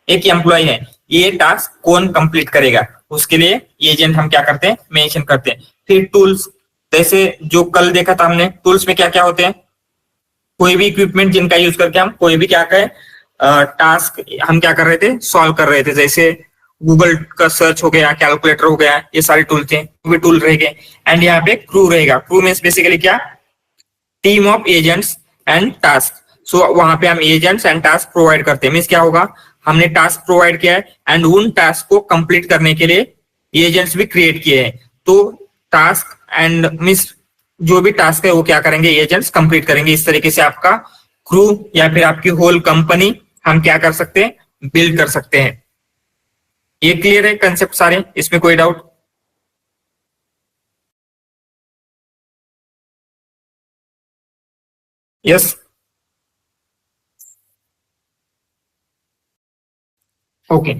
एक एम्प्लॉय है, ये टास्क कौन कंप्लीट करेगा, उसके लिए एजेंट हम क्या करते हैं, मेंशन करते हैं। फिर टूल्स, जैसे जो कल देखा था हमने, टूल्स में क्या क्या होते हैं, कोई भी इक्विपमेंट जिनका यूज करके हम कोई भी क्या करें, टास्क हम क्या कर रहे थे, सॉल्व कर रहे थे। जैसे गूगल का सर्च हो गया, कैलकुलेटर हो गया, ये सारे टूल थे, भी टूल रहेंगे। एंड यहाँ पे क्रू रहेगा। क्रू मीन्स बेसिकली क्या, team of agents and task. So वहां पे हम एजेंट्स एंड टास्क प्रोवाइड करते हैं। मीन्स क्या होगा, हमने टास्क प्रोवाइड किया है एंड उन टास्क को कंप्लीट करने के लिए एजेंट्स भी क्रिएट किए हैं। तो टास्क एंड मीन्स जो भी टास्क है वो क्या करेंगे, एजेंट्स कंप्लीट करेंगे। इस तरीके से आपका क्रू या फिर आपकी होल कंपनी हम क्या कर सकते हैं, बिल्ड कर सकते हैं। ये क्लियर है कंसेप्ट सारे, इसमें कोई डाउट? Yes, okay.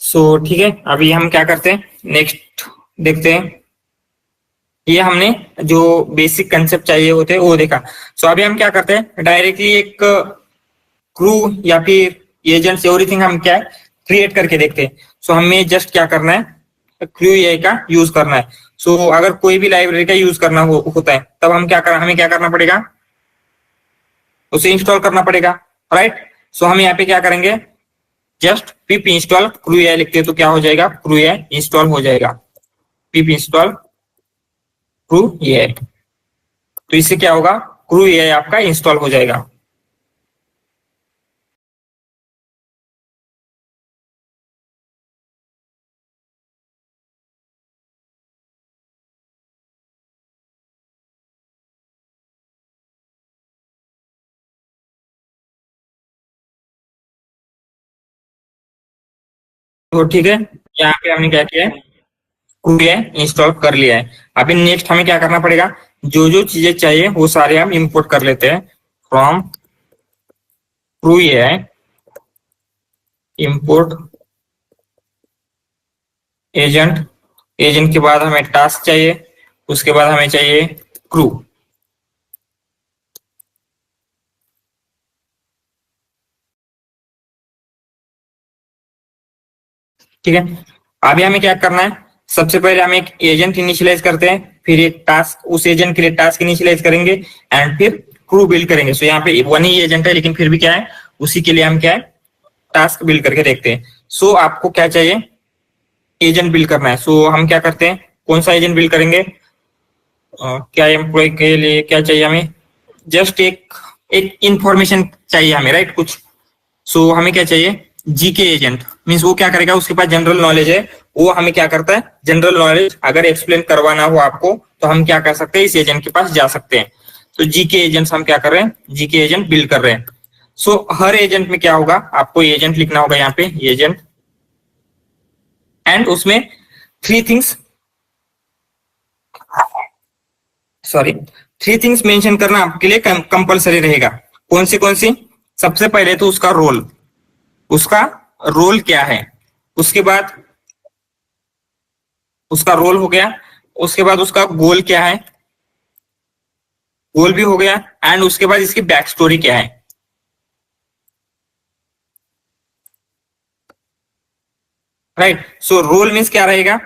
सो ठीक है, अभी हम क्या करते हैं, नेक्स्ट देखते हैं। ये हमने जो बेसिक कंसेप्ट चाहिए होते वो देखा। सो अभी हम क्या करते हैं, डायरेक्टली एक क्रू या फिर एजेंट्स एवरीथिंग हम क्या है क्रिएट करके देखते हैं। सो हमें जस्ट क्या करना है, क्रू एआई का यूज करना है। सो अगर कोई भी लाइब्रेरी का यूज करना होता है, तब हमें क्या करना पड़ेगा, उसे इंस्टॉल करना पड़ेगा, राइट। सो हम यहाँ पे क्या करेंगे, जस्ट पिप इंस्टॉल क्रू एआई लिखते हैं तो क्या हो जाएगा, क्रू एआई इंस्टॉल हो जाएगा। पिप इंस्टॉल क्रू एआई, तो इससे क्या होगा, क्रू एआई आपका इंस्टॉल हो जाएगा। तो ठीक है, यहाँ पे हमने क्या किया है, क्रू एआई इंस्टॉल कर लिया है। अभी नेक्स्ट हमें क्या करना पड़ेगा, जो जो चीजें चाहिए वो सारे हम इंपोर्ट कर लेते हैं from crew AI import agent. Agent के बाद हमें टास्क चाहिए, उसके बाद हमें चाहिए क्रू। ठीक है, अभी हमें क्या करना है, सबसे पहले हम एक एजेंट इनिशियलाइज करते हैं, फिर एक टास्क, उस एजेंट के लिए टास्क इनिशियलाइज करेंगे एंड फिर क्रू बिल्ड करेंगे। सो यहाँ पे वन ही एजेंट है, लेकिन फिर भी क्या है, उसी के लिए हम क्या है, टास्क बिल्ड करके देखते हैं। सो आपको क्या चाहिए, एजेंट बिल्ड करना है। सो हम क्या करते हैं, कौन सा एजेंट बिल्ड करेंगे, क्या एम्प्लॉय के लिए क्या चाहिए हमें, जस्ट एक एक इंफॉर्मेशन चाहिए हमें, राइट, कुछ। सो हमें क्या चाहिए, जीके एजेंट। मीन्स वो क्या करेगा, उसके पास जनरल नॉलेज है, वो हमें क्या करता है, जनरल नॉलेज अगर एक्सप्लेन करवाना हो आपको तो हम क्या कर सकते हैं, इस एजेंट के पास जा सकते हैं। तो जीके एजेंट्स हम क्या कर रहे हैं, जीके एजेंट बिल्ड कर रहे हैं। सो हर एजेंट में क्या होगा, आपको एजेंट लिखना होगा यहाँ पे, एजेंट, एंड उसमें three things, sorry, three things mention करना आपके लिए कंपलसरी रहेगा। कौन सी, सबसे पहले तो उसका रोल, उसका रोल क्या है, उसके बाद उसका रोल हो गया, उसके बाद उसका गोल क्या है, गोल भी हो गया, एंड उसके बाद इसकी बैक स्टोरी क्या है, राइट। सो रोल मीन्स क्या रहेगा,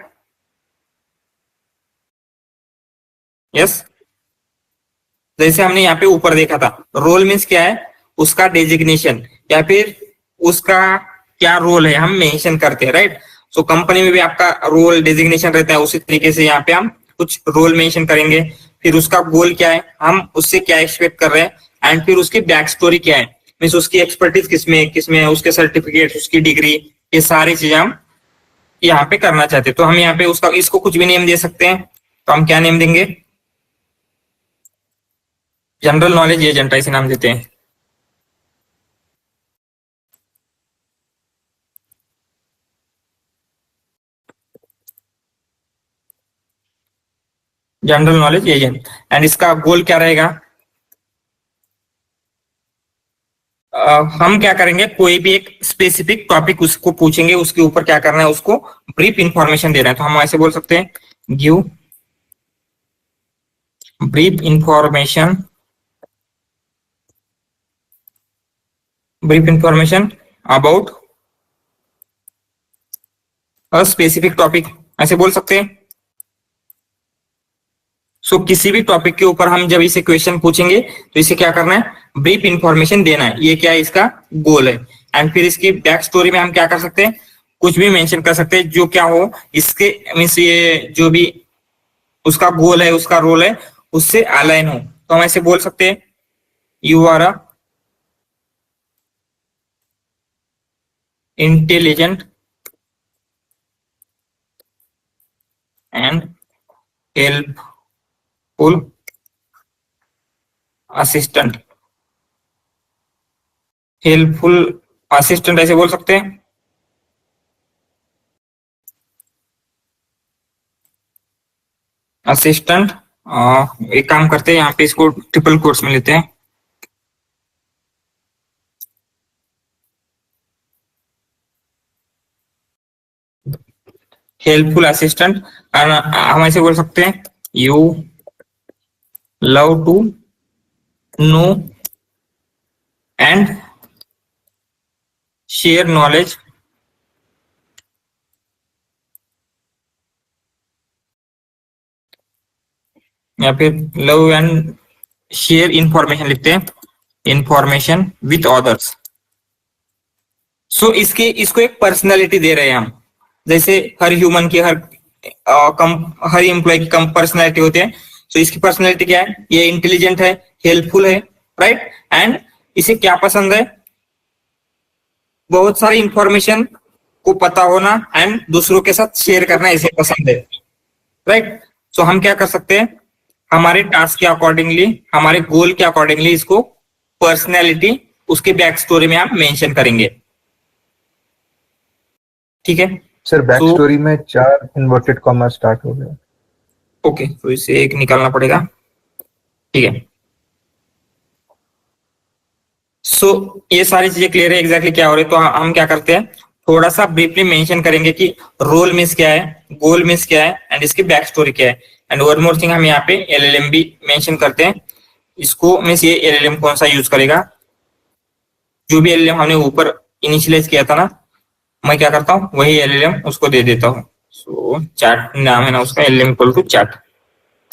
यस, जैसे हमने यहाँ पे ऊपर देखा था, रोल मीन्स क्या है, उसका डेजिग्नेशन या फिर उसका क्या रोल है हम मेंशन करते हैं, राइट। सो कंपनी में भी आपका रोल डेजिग्नेशन रहता है, उसी तरीके से यहाँ पे हम कुछ रोल मेंशन करेंगे। फिर उसका गोल क्या है, हम उससे क्या एक्सपेक्ट कर रहे हैं, एंड फिर उसकी बैक स्टोरी क्या है, मीन्स उसकी एक्सपर्टीज किसमें किसमें है, उसके सर्टिफिकेट, उसकी डिग्री, ये सारी चीजें हम यहाँ पे करना चाहते हैं। तो हम यहाँ पे उसका, इसको कुछ भी नेम दे सकते हैं। तो हम क्या नेम देंगे, जनरल नॉलेज एजेंट ऐसे नाम देते हैं। General knowledge agent. एंड इसका गोल क्या रहेगा? हम क्या करेंगे, कोई भी एक स्पेसिफिक टॉपिक उसको पूछेंगे, उसके ऊपर क्या करना है, उसको ब्रीफ इंफॉर्मेशन देना है। तो हम ऐसे बोल सकते हैं, give brief information, brief information about a specific topic, ऐसे बोल सकते हैं। सो किसी भी टॉपिक के ऊपर हम जब इसे क्वेश्चन पूछेंगे तो इसे क्या करना है, ब्रीफ इंफॉर्मेशन देना है। ये क्या है, इसका गोल है। एंड फिर इसकी बैक स्टोरी में हम क्या कर सकते हैं, कुछ भी मेंशन कर सकते हैं जो क्या हो इसके मीन्स ये जो भी उसका गोल है, उसका रोल है, उससे अलाइन हो। तो हम ऐसे बोल सकते हैं, you are a intelligent and helpful assistant, helpful assistant ऐसे बोल सकते हैं। असिस्टेंट, एक काम करते हैं, यहाँ पे इसको ट्रिपल कोर्स में लेते हैं। हेल्पफुल असिस्टेंट, हम ऐसे बोल सकते हैं, you love to know and share knowledge या फिर लव एंड शेयर इंफॉर्मेशन लिखते हैं, इंफॉर्मेशन विथ अदर्स। सो इसको एक पर्सनैलिटी दे रहे हैं हम, जैसे हर ह्यूमन की हर एम्प्लॉय की कम पर्सनैलिटी होती है। सो इसकी पर्सनैलिटी क्या है, ये इंटेलिजेंट है, हेल्पफुल है, राइट। एंड इसे क्या पसंद है, बहुत सारी इंफॉर्मेशन को पता होना एंड दूसरों के साथ शेयर करना इसे पसंद है, राइट। सो हम क्या कर सकते हैं, हमारे टास्क के अकॉर्डिंगली, हमारे गोल के अकॉर्डिंगली इसको पर्सनैलिटी उसके बैक स्टोरी में हम मेंशन करेंगे, ठीक है। सर बैक स्टोरी में 4 इन्वर्टेड कॉमा स्टार्ट हो गया। ओके, तो इसे एक निकालना पड़ेगा, ठीक है। सो ये सारी चीजें क्लियर है, एग्जैक्टली क्या हो रही है। तो हम क्या करते हैं, थोड़ा सा ब्रीफली मेंशन करेंगे कि रोल मीन्स क्या है, गोल मीन्स क्या है एंड इसकी बैक स्टोरी क्या है। एंड वन मोर थिंग, हम यहाँ पे एलएलएम भी मेंशन करते हैं। इसको मीन्स ये एलएलएम कौन सा यूज करेगा, जो भी एलएलएम हमने ऊपर इनिशियलाइज किया था ना, मैं क्या करता हूँ वही एलएलएम उसको दे देता हूँ। सो चैट नाम है ना उसका, एलएलएम इक्वल टू चैट,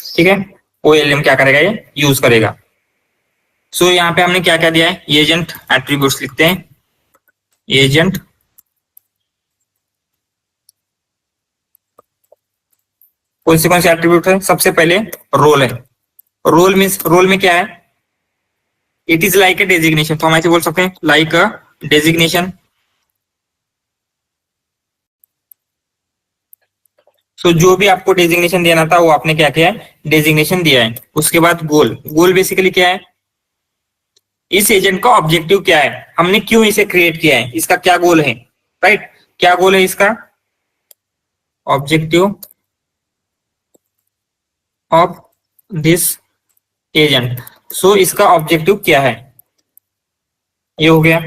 ठीक है। वो एलएलएम क्या करेगा, ये यूज करेगा। सो यहाँ पे हमने क्या क्या दिया है, एजेंट एट्रीब्यूट्स लिखते हैं। एजेंट कौन से एट्रीब्यूट है, सबसे पहले रोल है। रोल मीन्स, रोल में क्या है, it is like a designation. तो हम ऐसे बोल सकते हैं, लाइक अ डेजिग्नेशन। सो जो भी आपको डेजिग्नेशन देना था वो आपने क्या किया है, डेजिग्नेशन दिया है। उसके बाद गोल, गोल बेसिकली क्या है, इस एजेंट का ऑब्जेक्टिव क्या है, हमने क्यों इसे क्रिएट किया है, इसका क्या गोल है, राइट। क्या गोल है इसका, ऑब्जेक्टिव ऑफ दिस एजेंट। सो इसका ऑब्जेक्टिव क्या है, ये हो गया।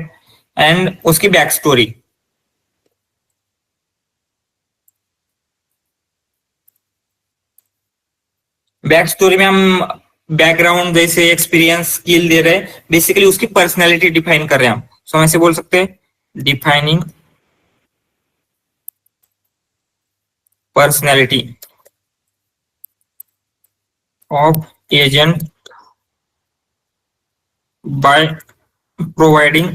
एंड उसकी बैक स्टोरी, बैक स्टोरी में हम बैकग्राउंड जैसे एक्सपीरियंस स्किल दे रहे हैं, बेसिकली उसकी पर्सनैलिटी डिफाइन कर रहे हैं हम। सो हम ऐसे बोल सकते हैं, defining personality of agent by providing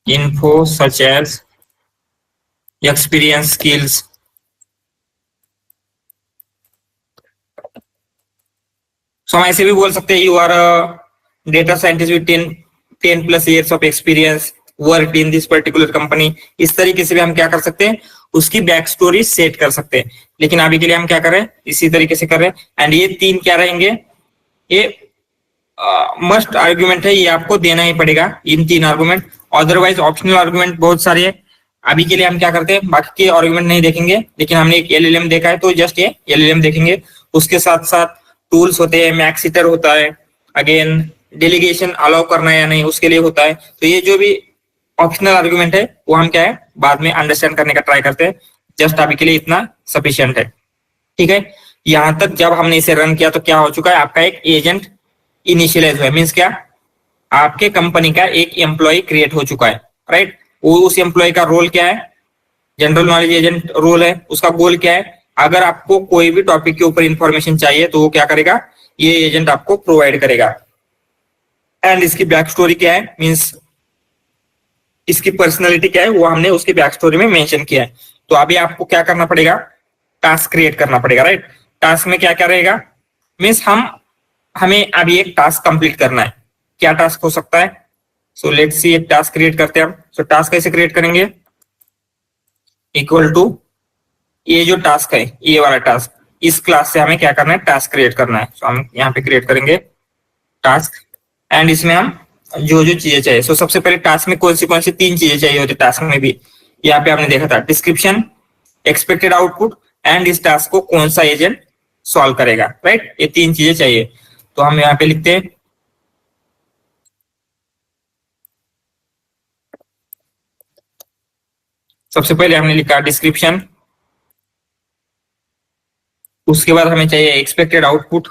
info such as experience, skills। So हम ऐसे भी बोल सकते हैं, you are a data scientist with 10+ years of experience, work in this particular company. इस तरीके से भी हम क्या कर सकते हैं, उसकी बैक स्टोरी सेट कर सकते हैं। लेकिन अभी के लिए हम क्या कर रहे हैं, इसी तरीके से कर रहे हैं। एंड ये 3 क्या रहेंगे, ये मस्ट आर्गुमेंट है, ये आपको देना ही पड़ेगा, इन 3 आर्गुमेंट। अदरवाइज ऑप्शनल आर्गुमेंट बहुत सारे अभी के लिए हम क्या करते हैं, बाकी के आर्गुमेंट नहीं देखेंगे, लेकिन हमने एक एलएलएम देखा है तो जस्ट ये एलएलएम देखेंगे। उसके साथ साथ टूल्स होते हैं, मैक्स हीटर होता है, अगेन डेलीगेशन अलाउ करना है या नहीं उसके लिए होता है। तो ये जो भी ऑप्शनल आर्गुमेंट है वो हम क्या है बाद में अंडरस्टैंड करने का ट्राई करते हैं। जस्ट अभी के लिए इतना सफिशिएंट है, ठीक है। यहां तक जब हमने इसे रन किया तो क्या हो चुका है, आपका एक एजेंट इनिशियलाइज हुआ है। मीन्स क्या, आपके कंपनी का एक एम्प्लॉय क्रिएट हो चुका है, राइट। वो उस एम्प्लॉय का रोल क्या है, जनरल नॉलेज एजेंट रोल है। उसका गोल क्या है, अगर आपको कोई भी टॉपिक के ऊपर इंफॉर्मेशन चाहिए तो वो क्या करेगा, ये एजेंट आपको प्रोवाइड करेगा। एंड इसकी बैक स्टोरी क्या है, मीन्स इसकी पर्सनैलिटी क्या है, वो हमने उसकी बैक स्टोरी में मेंशन किया है। तो अभी आपको क्या करना पड़ेगा, टास्क क्रिएट करना पड़ेगा, राइट। टास्क में क्या क्या रहेगा, मीन्स हमें अभी एक टास्क कंप्लीट करना है। क्या टास्क हो सकता है, सो लेट्स सी, एक टास्क क्रिएट करते हैं हम। सो टास्क कैसे क्रिएट करेंगे, इक्वल टू ये जो टास्क है, ये वाला टास्क, इस क्लास से हमें क्या करना है, टास्क क्रिएट करना है। सो हम यहाँ पे क्रिएट करेंगे टास्क, एंड इसमें हम जो जो चीजें चाहिए। सो सबसे पहले टास्क में कौन सी 3 चीजें चाहिए होती है टास्क में भी, यहाँ पे आपने देखा था, डिस्क्रिप्शन, एक्सपेक्टेड आउटपुट एंड इस टास्क को कौन सा एजेंट सॉल्व करेगा, राइट। ये 3 चीजें चाहिए। तो हम यहाँ पे लिखते हैं सबसे पहले हमने लिखा डिस्क्रिप्शन, उसके बाद हमें चाहिए एक्सपेक्टेड आउटपुट,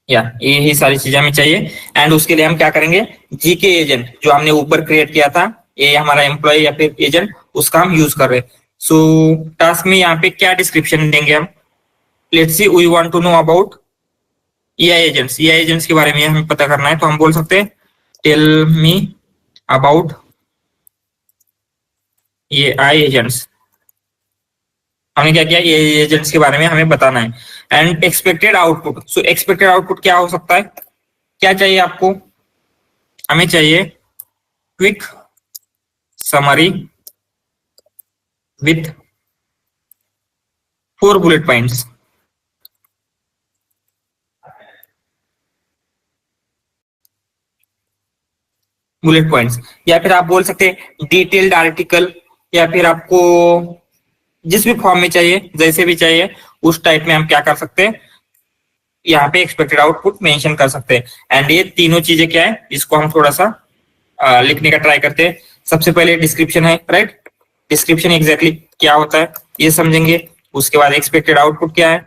या ये ही सारी चीजें हमें चाहिए। एंड उसके लिए हम क्या करेंगे, जीके एजेंट जो हमने ऊपर क्रिएट किया था, ये हमारा एम्प्लॉय या फिर एजेंट, उसका हम यूज कर रहे हैं। सो टास्क में यहाँ पे क्या डिस्क्रिप्शन देंगे हम, let's see we want to know about AI agents. AI agents के बारे में हमें पता करना है, तो हम बोल सकते हैं tell me about AI agents. हमने क्या किया, ये एजेंट्स के बारे में हमें बताना है। And expected output, so expected output क्या हो सकता है, क्या चाहिए आपको, हमें चाहिए quick summary with 4 bullet points. Bullet points, या फिर आप बोल सकते हैं डिटेल्ड आर्टिकल, या फिर आपको जिस भी फॉर्म में चाहिए, जैसे भी चाहिए उस टाइप में हम क्या कर सकते हैं, यहाँ पे एक्सपेक्टेड आउटपुट मेंशन कर सकते हैं। एंड ये तीनों चीजें क्या है, इसको हम थोड़ा सा लिखने का ट्राई करते हैं। सबसे पहले डिस्क्रिप्शन है, राइट। डिस्क्रिप्शन एग्जैक्टली क्या होता है ये समझेंगे। उसके बाद एक्सपेक्टेड आउटपुट क्या है,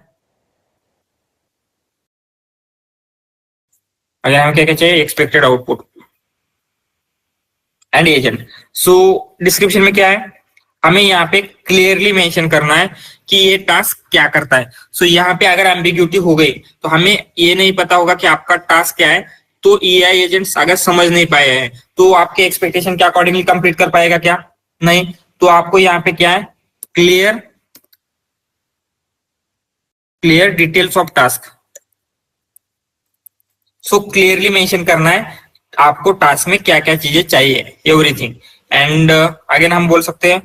अगर हमें क्या क्या चाहिए, expected output and agent. So description में क्या है, हमें यहाँ पे क्लियरली मेंशन करना है कि ये टास्क क्या करता है। सो यहाँ पे अगर एम्बिग्यूटी हो गई तो हमें ये नहीं पता होगा कि आपका टास्क क्या है, तो एआई एजेंट्स अगर समझ नहीं पाए हैं तो आपके एक्सपेक्टेशन के अकॉर्डिंगली कंप्लीट कर पाएगा क्या, नहीं। तो आपको यहाँ पे क्या है, clear details of task. So clearly mention करना है आपको टास्क में क्या क्या चीजें चाहिए, एवरीथिंग। एंड अगेन हम बोल सकते हैं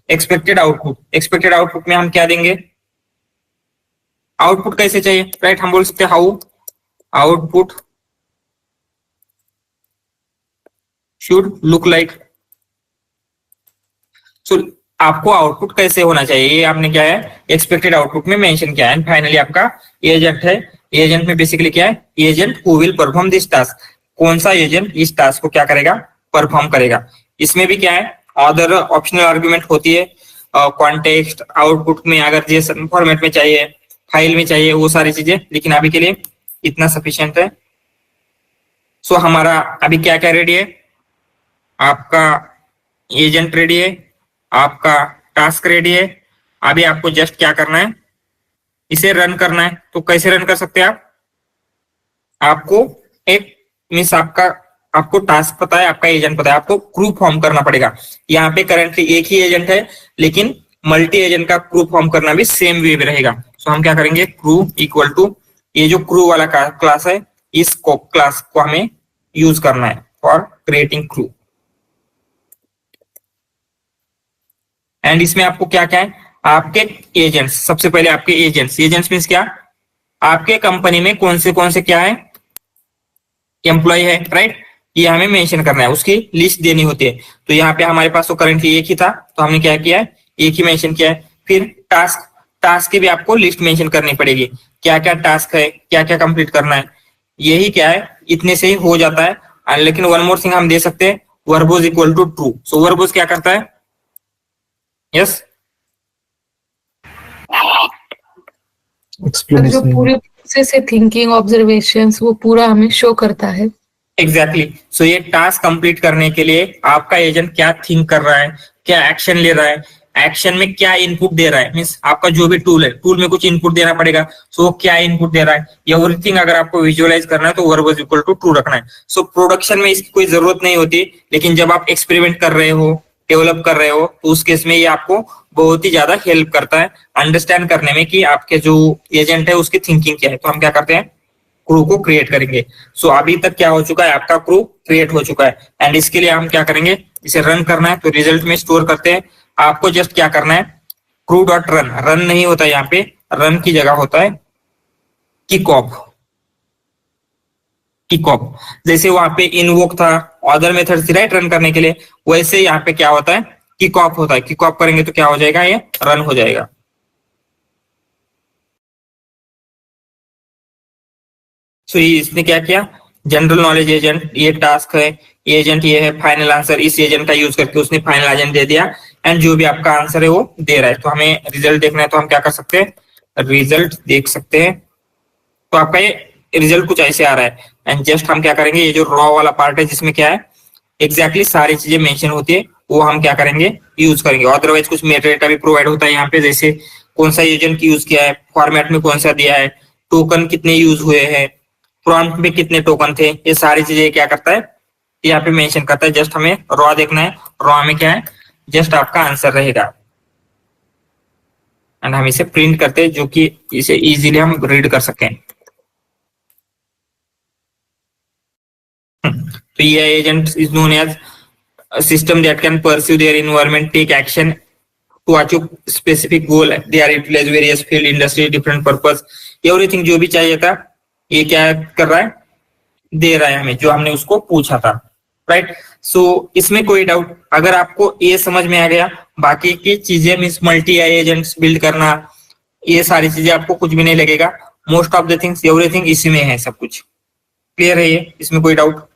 एक्सपेक्टेड आउटपुट। एक्सपेक्टेड आउटपुट में हम क्या देंगे, आउटपुट कैसे चाहिए, राइट। हम बोल सकते हैं how output should look like. So आपको आउटपुट कैसे होना चाहिए, ये आपने क्या है एक्सपेक्टेड आउटपुट में मेंशन किया है। एंड फाइनली आपका एजेंट है। एजेंट में बेसिकली क्या है, agent who will perform this task, कौन सा एजेंट इस टास्क को क्या करेगा, परफॉर्म करेगा। इसमें भी क्या है, अदर ऑप्शनल आर्गुमेंट होती है, कॉन्टेक्स्ट, आउटपुट में अगर जिस फॉर्मेट में चाहिए, फाइल में चाहिए, वो सारी चीजें, लेकिन अभी के लिए इतना सफिशिएंट है। सो हमारा अभी क्या क्या रेडी है, आपका एजेंट रेडी है, आपका टास्क रेडी है। अभी आपको जस्ट क्या करना है, इसे रन करना है। तो कैसे रन कर सकते हैं आप, आपको एक मीन्स आपको टास्क पता है, आपका एजेंट पता है, आपको क्रू फॉर्म करना पड़ेगा। यहाँ पे करंटली एक ही एजेंट है, लेकिन मल्टी एजेंट का क्रू फॉर्म करना भी सेम वे में रहेगा। सो हम क्या करेंगे, क्रू इक्वल टू ये जो क्रू वाला क्लास है, इस क्लास को हमें यूज करना है फॉर क्रिएटिंग क्रू। एंड इसमें आपको क्या क्या है, आपके एजेंट्स, सबसे पहले आपके एजेंट्स मीन्स क्या, आपके कंपनी में कौन से क्या है, एम्प्लॉय है, राइट। ये हमें मेंशन करना है, उसकी लिस्ट देनी होती है। तो यहाँ पे हमारे पास तो करंटली एक ही था, तो हमने क्या किया है, एक ही मेंशन किया है। फिर टास्क, टास्क की भी आपको लिस्ट मेंशन करनी पड़ेगी, क्या क्या टास्क है, क्या क्या कंप्लीट करना है। यही क्या है, इतने से ही हो जाता है। लेकिन वन मोर थिंग हम दे सकते हैं, verbose equal to true. So verbose क्या करता है, यस जो एक्सप्लेनेशन। पूरे प्रोसेस है, थिंकिंग, ऑब्जर्वेशंस, वो पूरा हमें शो करता है। एग्जैक्टली। सो ये टास्क कंप्लीट करने के लिए आपका एजेंट क्या थिंक कर रहा है, क्या एक्शन ले रहा है, एक्शन में क्या इनपुट दे रहा है, मीन्स आपका जो भी टूल है, टूल में कुछ इनपुट देना पड़ेगा। सो वो क्या इनपुट दे रहा है, एवरीथिंग अगर आपको विजुअलाइज करना है तो verb is equal to true रखना है। सो प्रोडक्शन में इसकी कोई जरूरत नहीं होती, लेकिन जब आप एक्सपेरिमेंट कर रहे हो, डेवलप कर रहे हो, तो उस केस में ये आपको बहुत ही ज्यादा हेल्प करता है अंडरस्टैंड करने में कि आपके जो एजेंट है उसकी थिंकिंग क्या है। तो हम क्या करते हैं, क्रू को क्रिएट करेंगे। सो अभी तक क्या हो चुका है, आपका क्रू क्रिएट हो चुका है। एंड इसके लिए हम क्या करेंगे, इसे रन करना है, तो रिजल्ट में स्टोर करते हैं। आपको जस्ट क्या करना है, क्रू डॉट रन, रन नहीं होता यहाँ पे, रन की जगह होता है किक ऑफ। किक ऑफ जैसे वहां पे इनवोक था, अदर मेथड थी राइट रन करने के लिए, वैसे यहाँ पे क्या होता है, किक ऑफ होता है। किक ऑफ करेंगे तो क्या हो जाएगा, ये रन हो जाएगा। सो इसने क्या किया, जनरल नॉलेज एजेंट, ये टास्क है, एजेंट ये है, फाइनल आंसर इस एजेंट का यूज करके उसने फाइनल एजेंट दे दिया। एंड जो भी आपका आंसर है वो दे रहा है। तो हमें रिजल्ट देखना है, तो हम क्या कर सकते हैं, रिजल्ट देख सकते हैं। तो आपका ये रिजल्ट कुछ ऐसे आ रहा है। एंड जस्ट हम क्या करेंगे, ये जो रॉ वाला पार्ट है जिसमें क्या है एग्जैक्टली सारी चीजें मेंशन होती है, वो हम क्या करेंगे, यूज करेंगे। अदरवाइज कुछ मेटाडेटा भी प्रोवाइड होता है यहाँ पे, जैसे कौन सा एजेंट यूज किया है, फॉर्मेट में कौन सा दिया है, टोकन कितने यूज हुए हैं, प्रॉम्प्ट में कितने टोकन थे, ये सारी चीजें क्या करता है, यहाँ पे मेंशन करता है। जस्ट हमें रॉ देखना है, रॉ में क्या है, जस्ट आपका आंसर रहेगा। एंड हम इसे प्रिंट करते हैं, जो कि इसे इजीली हम रीड कर सकें। तो ये agent is known as system that can pursue their environment, take action to achieve specific goal, they are utilize various field, industry, different purpose, everything जो भी चाहिए था ये क्या कर रहा है, दे रहा है हमें, जो हमने उसको पूछा था, राइट। सो इसमें कोई डाउट, अगर आपको ये समझ में आ गया, बाकी की चीजें मीन्स मल्टी आई एजेंट्स बिल्ड करना, ये सारी चीजें आपको कुछ भी नहीं लगेगा। Most of the things everything इसी में है, सब कुछ क्लियर है ये, इसमें कोई डाउट।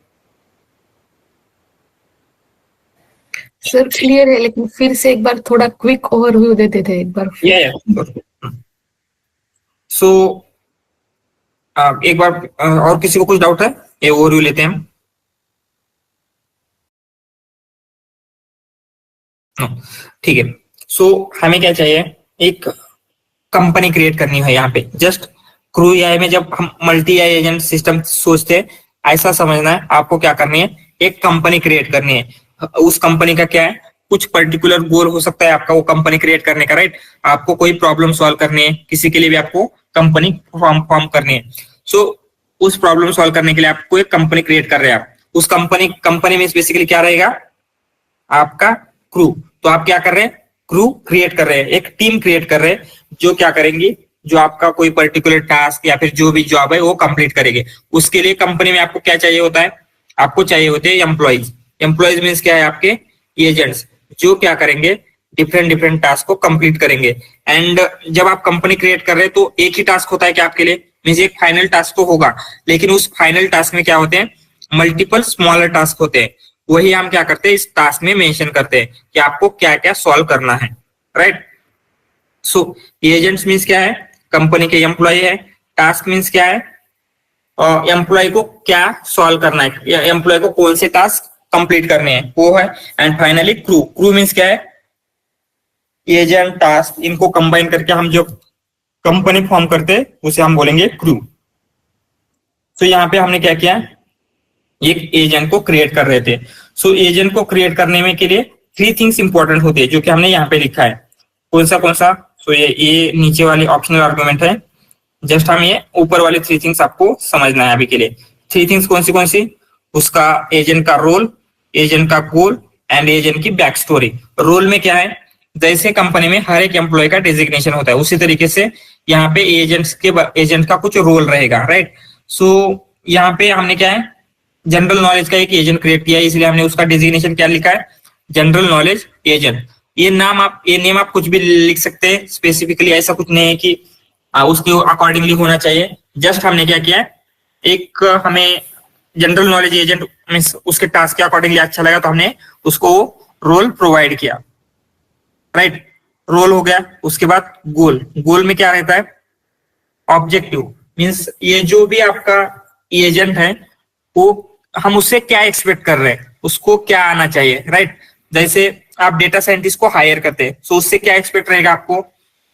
सर क्लियर है, लेकिन फिर से एक बार थोड़ा क्विक ओवरव्यू देते थे एक बार। सो एक बार और किसी को कुछ डाउट है, ये ओवरव्यू लेते हैं हम। ठीक है। सो हमें क्या चाहिए, एक कंपनी क्रिएट करनी है यहाँ पे। जस्ट क्रू एआई में जब हम मल्टी आई एजेंट सिस्टम सोचते हैं, ऐसा समझना है आपको, क्या करनी है, एक कंपनी क्रिएट करनी है। उस कंपनी का क्या है, कुछ पर्टिकुलर गोल हो सकता है आपका वो कंपनी क्रिएट करने का, राइट। आपको कोई प्रॉब्लम सॉल्व करनी है, किसी के लिए भी आपको कंपनी फॉर्म करनी है। सो उस प्रॉब्लम सॉल्व करने के लिए आपको एक कंपनी क्रिएट कर रहे हैं आप। उस कंपनी में बेसिकली क्या रहेगा, आपका क्रू। तो आप क्या कर रहे हैं, क्रू क्रिएट कर रहे हैं, एक टीम क्रिएट कर रहे हैं, जो क्या करेंगी, जो आपका कोई पर्टिकुलर टास्क या फिर जो भी जॉब है वो कंप्लीट करेंगे। उसके लिए कंपनी में आपको क्या चाहिए होता है, आपको चाहिए होते हैं एम्प्लॉइज। एम्प्लॉइज मीन्स क्या है, आपके एजेंट्स, जो क्या करेंगे, डिफरेंट टास्क को कंप्लीट करेंगे। एंड जब आप कंपनी क्रिएट कर रहे हैं तो एक ही टास्क होता है क्या आपके लिए, मीन्स एक फाइनल टास्क तो होगा, लेकिन उस फाइनल टास्क में क्या होते हैं, मल्टीपल स्मॉलर टास्क होते हैं। वही हम क्या करते हैं, इस टास्क में मेंशन करते हैं कि आपको क्या क्या सॉल्व करना है, राइट। सो एजेंट्स मीन्स क्या है, कंपनी के एम्प्लॉय है। टास्क मीन्स क्या है, एम्प्लॉय को क्या सॉल्व करना है, या एम्प्लॉय को कौन से टास्क कंप्लीट करने हैं वो है। And finally crew, crew means क्या है, एजेंट, टास्क, इनको कंबाइन करके हम जो कंपनी फॉर्म करते हैं उसे हम बोलेंगे क्रू। तो यहाँ पे हमने क्या किया, एक एजेंट को क्रिएट कर रहे थे। सो एजेंट को क्रिएट करने में के लिए 3 थिंग्स इंपॉर्टेंट होते हैं, जो कि हमने यहाँ पे लिखा है। कौन सा। सो ये नीचे वाली ऑप्शनल आर्गुमेंट है, जस्ट हम ये ऊपर वाले 3 थिंग्स आपको समझना है अभी के लिए। 3 थिंग्स कौन सी, उसका एजेंट का रोल, एजेंट का गोल एंड एजेंट की बैक स्टोरी। रोल में क्या है, जैसे कंपनी में हर एक एम्प्लॉय का डेजिग्नेशन होता है, उसी तरीके से यहाँ पे एजेंट का कुछ रोल रहेगा, राइट। सो यहाँ पे हमने क्या है, जनरल नॉलेज का एक एजेंट क्रिएट किया है, इसलिए हमने उसका डेजिग्नेशन क्या लिखा है, जनरल नॉलेज एजेंट। ये नेम आप कुछ भी लिख सकते हैं, स्पेसिफिकली ऐसा कुछ नहीं है कि उसके अकॉर्डिंगली होना चाहिए। जस्ट हमने क्या किया है, एक हमें जनरल नॉलेज एजेंट मीन्स उसके टास्क के अकॉर्डिंगली अच्छा लगा तो हमने उसको रोल प्रोवाइड किया, राइट। रोल हो गया, उसके बाद गोल में क्या रहता है, ऑब्जेक्टिव मीन्स ये जो भी आपका एजेंट है वो हम उससे क्या एक्सपेक्ट कर रहे हैं, उसको क्या आना चाहिए, राइट। जैसे आप डेटा साइंटिस्ट को हायर करते हैं तो उससे क्या एक्सपेक्ट रहेगा आपको,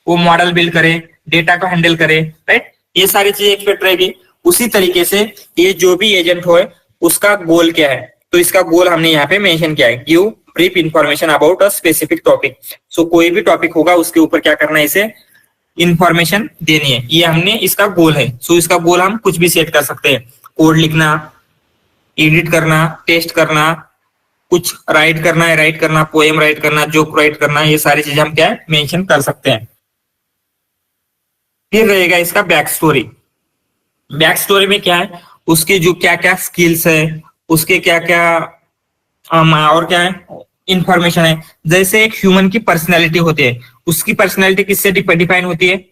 वो मॉडल बिल्ड करे, डेटा को हैंडल करे, राइट, ये सारी चीजें एक्सपेक्ट रहेगी। उसी तरीके से ये जो भी एजेंट हो उसका गोल क्या है, तो इसका गोल हमने यहाँ पे मेंशन किया है, give brief information about a specific topic. So कोई भी टॉपिक होगा उसके ऊपर क्या करना है, इसे इंफॉर्मेशन देनी है, ये हमने इसका गोल है। सो इसका गोल हम कुछ भी सेट कर सकते हैं, कोड लिखना, एडिट करना, टेस्ट करना, कुछ राइट करना है, राइट करना, पोएम राइट करना, जोक राइट करना, ये सारी चीजें हम क्या मेंशन कर सकते हैं। फिर रहेगा इसका बैक स्टोरी। बैक स्टोरी में क्या है, उसके जो क्या क्या स्किल्स है, उसके क्या क्या और क्या है इंफॉर्मेशन है। जैसे एक ह्यूमन की पर्सनैलिटी होती है, उसकी पर्सनैलिटी किससे डिफाइन होती है,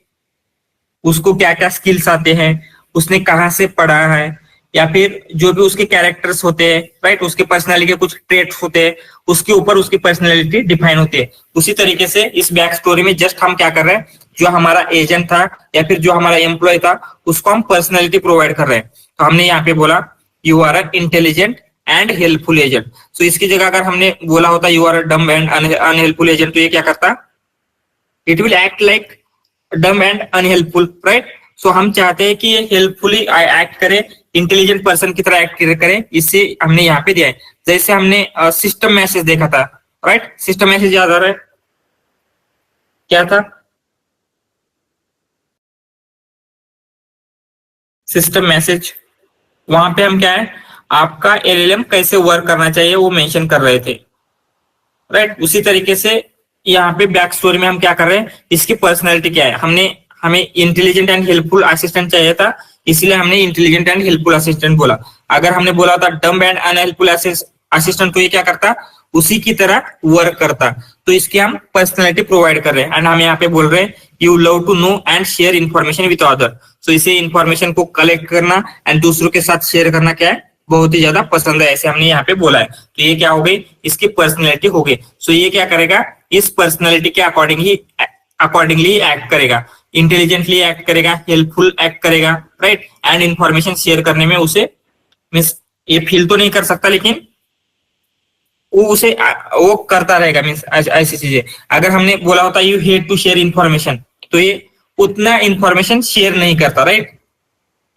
उसको क्या क्या स्किल्स आते हैं, उसने कहाँ से पढ़ा है, या फिर जो भी उसके कैरेक्टर्स होते हैं, राइट, उसके पर्सनैलिटी के कुछ ट्रेट्स होते हैं, उसके ऊपर उसकी पर्सनैलिटी डिफाइन होती है। उसी तरीके से इस बैक स्टोरी में जस्ट हम क्या कर रहे हैं, जो हमारा एजेंट था या फिर जो हमारा एम्प्लॉय था उसको हम पर्सनैलिटी प्रोवाइड कर रहे हैं। तो हमने यहाँ पे बोला you are a intelligent and helpful agent. So इसकी जगह अगर हमने बोला होता यू आर अ डम एंड अनहेल्पफुल एजेंट, तो ये क्या करता, it will act like dumb and unhelpful, right. So हम चाहते हैं कि ये हेल्पफुली एक्ट करे, इंटेलिजेंट पर्सन की तरह एक्ट करे, इससे हमने यहाँ पे दिया है। जैसे हमने सिस्टम मैसेज देखा था, राइट, सिस्टम मैसेज याद आ रहा है क्या था, सिस्टम मैसेज, वहां पे हम क्या है आपका एलएलएम कैसे वर्क करना चाहिए वो मेंशन कर रहे थे, राइट। उसी तरीके से यहाँ पे बैक स्टोरी में हम क्या कर रहे हैं, इसकी पर्सनैलिटी क्या है, हमें इंटेलिजेंट एंड हेल्पफुल असिस्टेंट चाहिए था, इसलिए हमने इंटेलिजेंट एंड हेल्पफुल असिस्टेंट बोला। अगर हमने बोला था डम एंड अनहेल्पफुल असिस्टेंट, तो ये क्या करता, उसी की तरह वर्क करता। तो इसकी हम पर्सनैलिटी प्रोवाइड कर रहे हैं। एंड हम यहाँ पे बोल रहे हैं you love to know and share information with other. So इसे इन्फॉर्मेशन को कलेक्ट करना एंड दूसरों के साथ शेयर करना क्या है, बहुत ही ज्यादा पसंद है, ऐसे हमने यहाँ पे बोला है। तो ये क्या हो गई, इसकी पर्सनैलिटी हो गई। सो ये क्या करेगा, इस पर्सनैलिटी के अकॉर्डिंगली एक्ट करेगा, इंटेलिजेंटली एक्ट करेगा, हेल्पफुल एक्ट करेगा, राइट, एंड इन्फॉर्मेशन शेयर करने में उसे मीन्स ये फील तो नहीं कर सकता, लेकिन वो करता रहेगा, मीन्स ऐसी चीजें। अगर हमने बोला होता you hate to share information, तो ये उतना इन्फॉर्मेशन शेयर नहीं करता, राइट।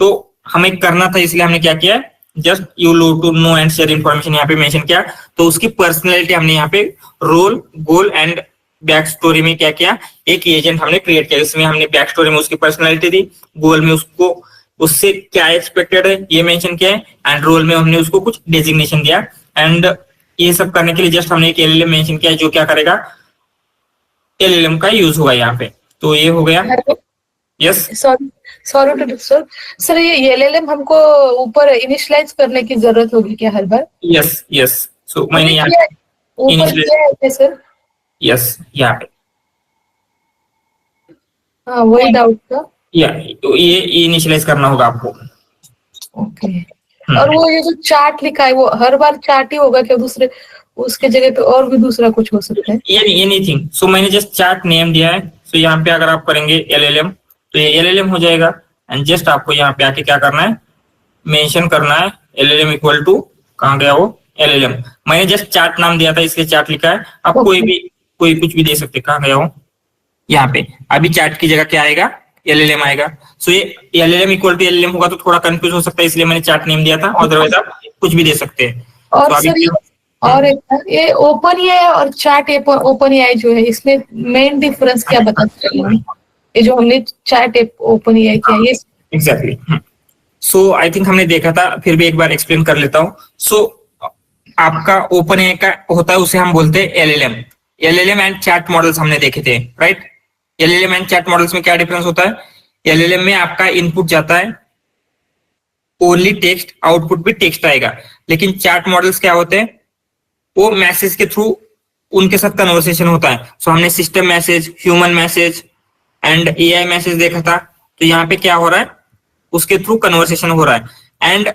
तो हमें करना था, इसलिए हमने क्या किया, just you love to know and share information यहाँ पे मेंशन किया। तो उसकी पर्सनैलिटी हमने यहाँ पे role, goal and back story में क्या किया, एक एजेंट हमने क्रिएट किया। इसमें हमने बैक स्टोरी में उसकी पर्सनैलिटी दी, गोल में उसको उससे क्या एक्सपेक्टेड है ये मेंशन किया है, एंड रोल में हमने उसको कुछ डेजिग्नेशन दिया। एंड ये सब करने के लिए जस्ट हमने एक एलएलएम मेंशन किया है, जो क्या करेगा, एलएलएम का यूज होगा यहाँ पे। तो ये हो गया। Yes, sorry to disturb sir, ये एलएलएम हमको ऊपर इनिशियलाइज करने की जरूरत होगी क्या हर बार? Yes yes. सो मैंने यहाँ ऊपर किया है सर? यस, यहाँ पे हाँ, वही डाउट था। तो ये इनिशियलाइज करना होगा आपको। ओके। और वो ये जो चार्ट लिखा है वो हर बार चार्ट ही होगा क्या, दूसरे उसके जगह पे और भी दूसरा कुछ हो सकता है? ये एनीथिंग। सो मैंने जस्ट चार्ट नेम दिया है। सो यहाँ पे अगर आप करेंगे एलएलएम तो ये एलएलएम हो जाएगा। एंड जस्ट आपको यहाँ पे आके क्या करना है, मेंशन करना है एलएलएम इक्वल टू, कहाँ गया वो एलएलएम, मैंने जस्ट चार्ट नाम दिया था इसलिए चार्ट लिखा है। आप कोई कुछ भी दे सकते, कहाँ गया वो, यहाँ पे अभी चार्ट की जगह क्या आएगा, एलएलएम आएगा। सो ये एलएलएम इक्वल टू एलएलएम होगा तो थोड़ा कंफ्यूज हो सकता है, इसलिए मैंने चार्ट नेम दिया था, अदरवाइज आप कुछ भी दे सकते हैं। और सर ये ओपन एआई और चार्ट ओपन एआई जो है, इसमें मेन डिफरेंस क्या बता सकते हैं? ये जो हमने चार्ट ओपन एआई किया ये एग्जैक्टली। सो आई थिंक हमने देखा था, फिर भी एक बार एक्सप्लेन कर लेता हूँ। सो आपका ओपन एआई का होता है, उसे हम बोलते हैं LLM. LLM and chart models हमने देखे थे, right. LLM and chart models में क्या डिफरेंस होता है, एलएलएम में आपका इनपुट जाता है ओनली टेक्स्ट, आउटपुट भी टेक्स्ट आएगा। लेकिन चार्ट मॉडल्स क्या होते हैं, वो मैसेज के थ्रू उनके साथ कन्वर्सेशन होता है। सो हमने system message, human message and AI message देखा था। तो यहाँ पे क्या हो रहा है, उसके थ्रू कन्वर्सेशन हो रहा है। एंड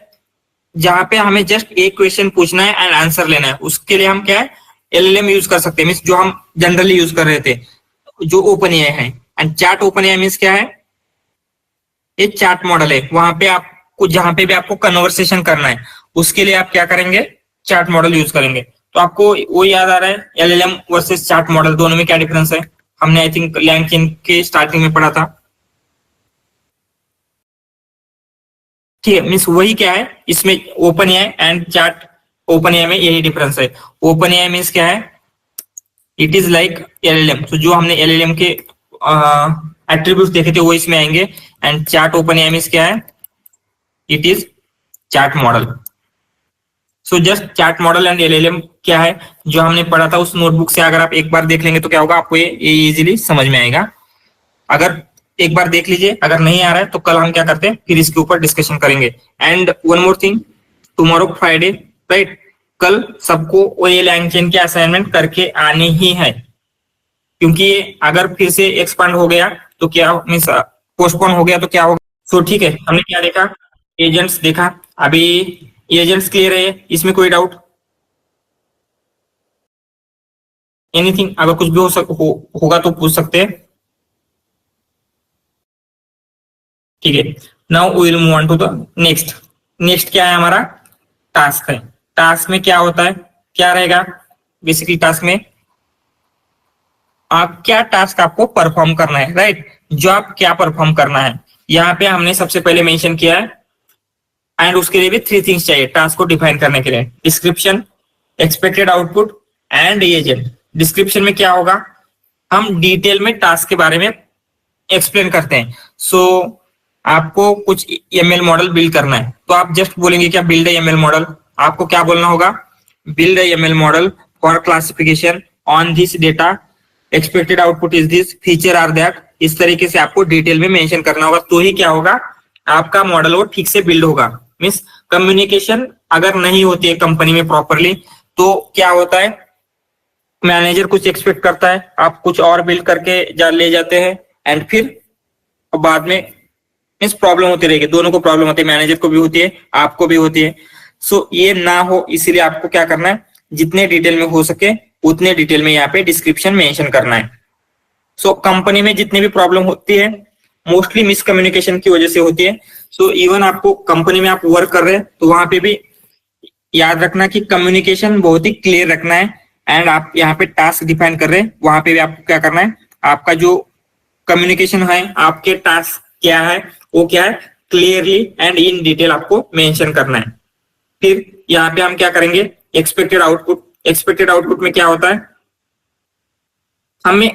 जहां पे हमें जस्ट एक क्वेश्चन पूछना है एंड आंसर लेना है, उसके लिए हम क्या है, एलएलएम यूज कर सकते हैं, मीन्स जो हम जनरली यूज कर रहे थे, जो ओपन एआई है। And chart open AI means क्या है, ये चार्ट मॉडल है। वहां पे आपको जहां पे भी आपको कन्वर्सेशन करना है, उसके लिए आप क्या करेंगे, चार्ट मॉडल यूज करेंगे। तो आपको वो याद आ रहा है, एलएलएम वर्सेस चार्ट मॉडल, दोनों में क्या डिफरेंस है, हमने आई थिंक लैंगचेन के स्टार्टिंग में पढ़ा था। ठीक है, मीन्स वही क्या है, इसमें open AI and chart open AI में यही डिफरेंस है। ओपन एआई मीन्स क्या है, इट इज लाइक एलएलएम। तो जो हमने एलएलएम के एट्रीब्यूट्स देखे थे वो इसमें आएंगे। And chart open AI means क्या है, it is chart model. So just chart model and LLM क्या है, जो हमने पढ़ा था उस नोटबुक से अगर आप एक बार देख लेंगे तो क्या होगा, आपको ये इजीली समझ में आएगा। अगर एक बार देख लीजिए, अगर नहीं आ रहा है तो कल हम क्या करते हैं, फिर इसके ऊपर डिस्कशन करेंगे। And one more thing, tomorrow Friday, right, कल सबको ये लैंगचेन की असाइनमेंट करके आनी ही है, क्योंकि ये अगर फिर से एक्सपांड हो गया तो क्या मीन्स पोस्टपोन हो गया तो क्या होगा। सो ठीक है, हमने क्या देखा, एजेंट्स देखा। अभी एजेंट्स क्लियर है, इसमें कोई डाउट, एनीथिंग, अगर कुछ भी होगा तो पूछ सकते हैं। ठीक है, now we will move on to the next. Next क्या है हमारा, टास्क है। टास्क में क्या होता है, क्या रहेगा, बेसिकली टास्क में आप क्या टास्क आपको परफॉर्म करना है, राइट, जो आप क्या परफॉर्म करना है। यहाँ पे हमने सबसे पहले मेंशन किया है, एंड उसके लिए भी 3 थिंग्स चाहिए टास्क को डिफाइन करने के लिए, description, expected output and agent. Description में क्या होगा, हम डिटेल में टास्क के बारे में एक्सप्लेन करते हैं। सो आपको कुछ एमएल मॉडल बिल्ड करना है, तो आप जस्ट बोलेंगे क्या, बिल्ड एमएल मॉडल। आपको क्या बोलना होगा, build ML model for classification on this data, expected output is this, feature are that. इस तरीके से आपको डिटेल में मेंशन करना होगा, तो ही क्या होगा, आपका मॉडल वो ठीक से बिल्ड होगा। मीन्स कम्युनिकेशन अगर नहीं होती है कंपनी में प्रॉपरली, तो क्या होता है, मैनेजर कुछ एक्सपेक्ट करता है, आप कुछ और बिल्ड करके ले जाते हैं, एंड फिर बाद में मीन्स प्रॉब्लम होती रहेगी, दोनों को प्रॉब्लम होती है, मैनेजर को भी होती है, आपको भी होती है। सो ये ना हो, इसीलिए आपको क्या करना है, जितने डिटेल में हो सके उतने डिटेल में यहाँ पे डिस्क्रिप्शन मेंशन करना है। सो कंपनी में जितनी भी प्रॉब्लम होती है मोस्टली मिसकम्युनिकेशन की वजह से होती है। सो इवन आपको कंपनी में आप वर्क कर रहे हैं तो वहां पे भी याद रखना कि कम्युनिकेशन बहुत ही क्लियर रखना है। एंड आप यहाँ पे टास्क डिफाइन कर रहे हैं, वहां पे भी आपको क्या करना है, आपका जो कम्युनिकेशन है, आपके टास्क क्या है, वो क्या है, क्लियरली एंड इन डिटेल आपको मेंशन करना है। फिर यहाँ पे हम क्या करेंगे, एक्सपेक्टेड आउटपुट। एक्सपेक्टेड आउटपुट में क्या होता है, हमें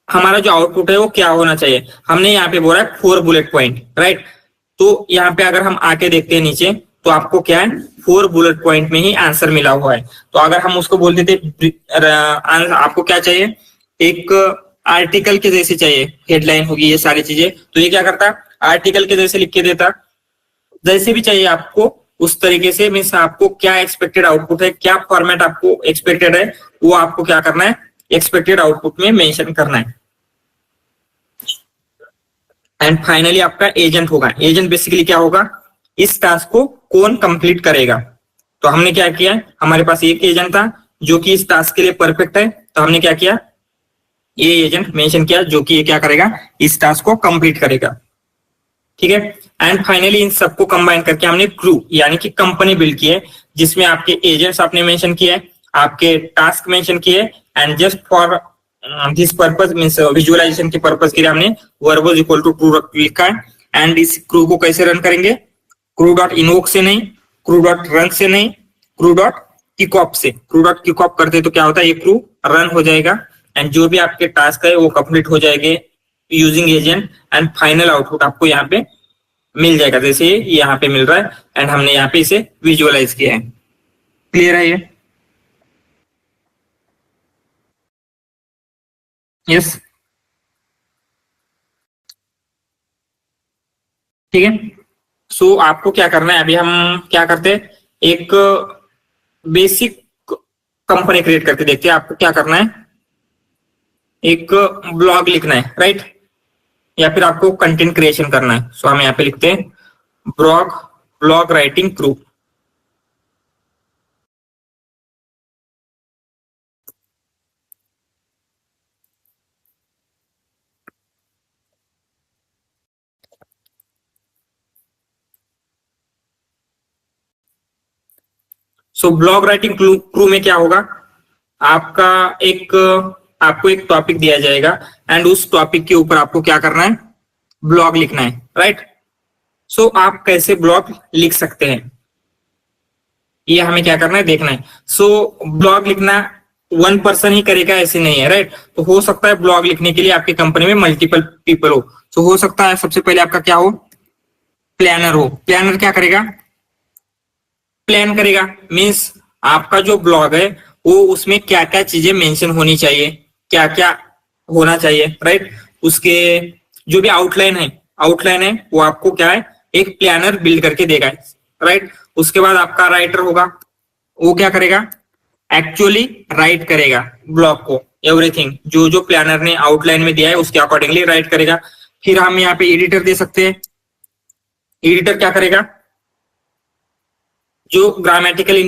हमारा जो आउटपुट है वो क्या होना चाहिए। हमने यहाँ पे बोला है 4 बुलेट पॉइंट, राइट। तो यहाँ पे अगर हम आके देखते हैं नीचे, तो आपको क्या है, 4 बुलेट पॉइंट में ही आंसर मिला हुआ है। तो अगर हम उसको बोल देते आपको क्या चाहिए, एक आर्टिकल के जैसे चाहिए, हेडलाइन होगी, ये सारी चीजें, तो ये क्या करता, आर्टिकल के जैसे लिख के देता। जैसे भी चाहिए आपको उस तरीके से, मीन्स आपको क्या एक्सपेक्टेड आउटपुट है, क्या फॉर्मेट आपको एक्सपेक्टेड है, वो आपको क्या करना है, एक्सपेक्टेड आउटपुट में मेंशन करना है। एंड फाइनली आपका एजेंट होगा। एजेंट बेसिकली क्या होगा, इस टास्क को कौन कंप्लीट करेगा। तो हमने क्या किया, हमारे पास एक एजेंट था जो कि इस टास्क के लिए परफेक्ट है, तो हमने क्या किया, ये एजेंट मेंशन किया जो कि ये क्या करेगा, इस टास्क को कंप्लीट करेगा। ठीक है, एंड फाइनली इन सबको कंबाइन करके हमने क्रू यानी कि कंपनी बिल्ड की है, जिसमें आपके एजेंट्स आपने मेंशन किए, आपके टास्क मेंशन किए, and just for this purpose means visualisation के पर्पस के लिए हमने वर्ब इक्वल टू ट्रू लिखा है। एंड इस क्रू को कैसे रन करेंगे, क्रू डॉट इनवोक से नहीं, क्रू डॉट रन से नहीं, क्रू डॉट किकऑफ से। क्रू डॉट किकऑफ करते तो क्या होता है, ये क्रू रन हो जाएगा एंड जो भी आपके टास्क है वो कंप्लीट हो जाएंगे using agent, and final output आपको यहाँ पे मिल जाएगा, जैसे यहाँ पे मिल रहा है। एंड हमने यहाँ पे इसे विजुअलाइज किया है। क्लियर है ये? यस, ठीक है। सो आपको क्या करना है, अभी हम क्या करते हैं, एक बेसिक कंपनी क्रिएट करके देखते हैं। आपको क्या करना है, एक ब्लॉग लिखना है, राइट, या फिर आपको कंटेंट क्रिएशन करना है। सो हम यहाँ पे लिखते हैं blog blog writing crew. So blog writing crew में क्या होगा, आपका एक आपको एक टॉपिक दिया जाएगा एंड उस टॉपिक के ऊपर आपको क्या करना है, ब्लॉग लिखना है, राइट। सो आप कैसे ब्लॉग लिख सकते हैं, ये हमें क्या करना है, देखना है। सो ब्लॉग लिखना वन पर्सन ही करेगा ऐसे नहीं है, राइट। तो हो सकता है ब्लॉग लिखने के लिए आपकी कंपनी में मल्टीपल पीपल हो। तो हो सकता है सबसे पहले आपका क्या हो, प्लानर हो। प्लानर क्या करेगा, प्लान करेगा, मीन्स आपका जो ब्लॉग है वो उसमें क्या क्या चीजें मेंशन होनी चाहिए, क्या क्या होना चाहिए, राइट। उसके जो भी आउटलाइन है वो आपको क्या है, एक प्लानर बिल्ड करके देगा, राइट। उसके बाद आपका राइटर होगा, वो क्या करेगा, एक्चुअली राइट करेगा ब्लॉग को, एवरीथिंग जो जो प्लानर ने आउटलाइन में दिया है उसके अकॉर्डिंगली राइट करेगा। फिर हम यहाँ पे एडिटर दे सकते हैं। एडिटर क्या करेगा, जो ग्रामेटिकली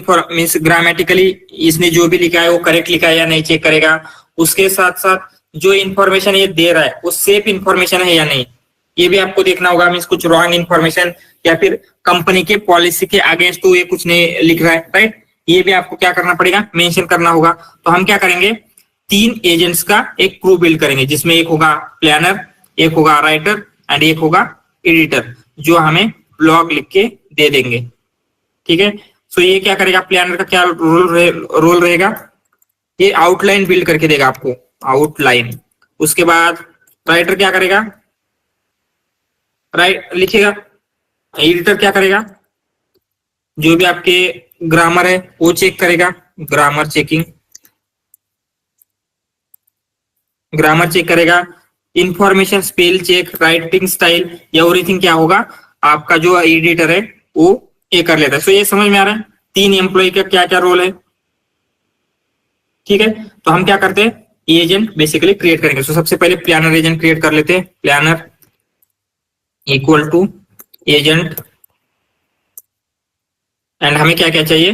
इसने जो भी लिखा है वो करेक्ट लिखा है या नहीं चेक करेगा। उसके साथ साथ जो इन्फॉर्मेशन ये दे रहा है वो सेफ इन्फॉर्मेशन है या नहीं, ये भी आपको देखना होगा। मीन्स कुछ रॉन्ग इन्फॉर्मेशन या फिर कंपनी के पॉलिसी के अगेंस्ट तो ये कुछ नहीं लिख रहा है, राइट। ये भी आपको क्या करना पड़ेगा, मेंशन करना होगा। तो हम क्या करेंगे, 3 एजेंट्स का एक क्रू बिल्ड करेंगे, जिसमें एक होगा प्लानर, एक होगा राइटर एंड एक होगा एडिटर, जो हमें ब्लॉग लिख के दे देंगे, ठीक है। सो ये क्या करेगा, प्लानर का क्या रोल रहेगा, ये आउटलाइन बिल्ड करके देगा आपको, आउटलाइन। उसके बाद राइटर क्या करेगा, राइट लिखेगा। एडिटर क्या करेगा, जो भी आपके ग्रामर है वो चेक करेगा, ग्रामर चेक करेगा। Information, spell check, writing style, everything क्या होगा, आपका जो एडिटर है वो ये कर लेता है। सो ये समझ में आ रहा है 3 एम्प्लॉय का क्या क्या रोल है, ठीक है। तो हम क्या करते हैं, एजेंट बेसिकली क्रिएट करेंगे। सो सबसे पहले प्लानर एजेंट क्रिएट कर लेते हैं। Planner equal to agent, and हमें क्या क्या चाहिए,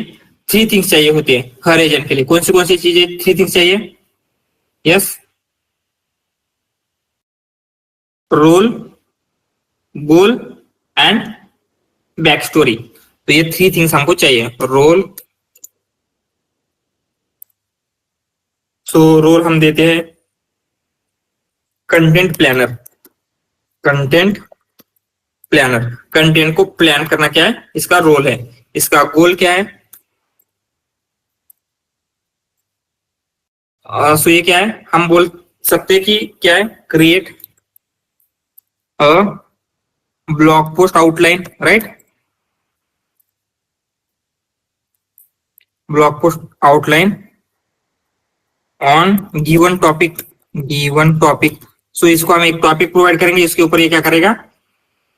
3 थिंग्स चाहिए होती है हर एजेंट के लिए। कौन सी चीजें 3 थिंग्स चाहिए, yes, role, goal and back story. तो ये 3 थिंग्स हमको चाहिए, रोल। सो रोल हम देते हैं कंटेंट प्लानर। कंटेंट को प्लान करना क्या है, इसका रोल है। इसका गोल क्या है, सो ये क्या है, हम बोल सकते हैं कि क्या है, create a blog post outline, right. Blog post outline on given topic. So इसको हम एक टॉपिक प्रोवाइड करेंगे, इसके ऊपर ये क्या करेगा,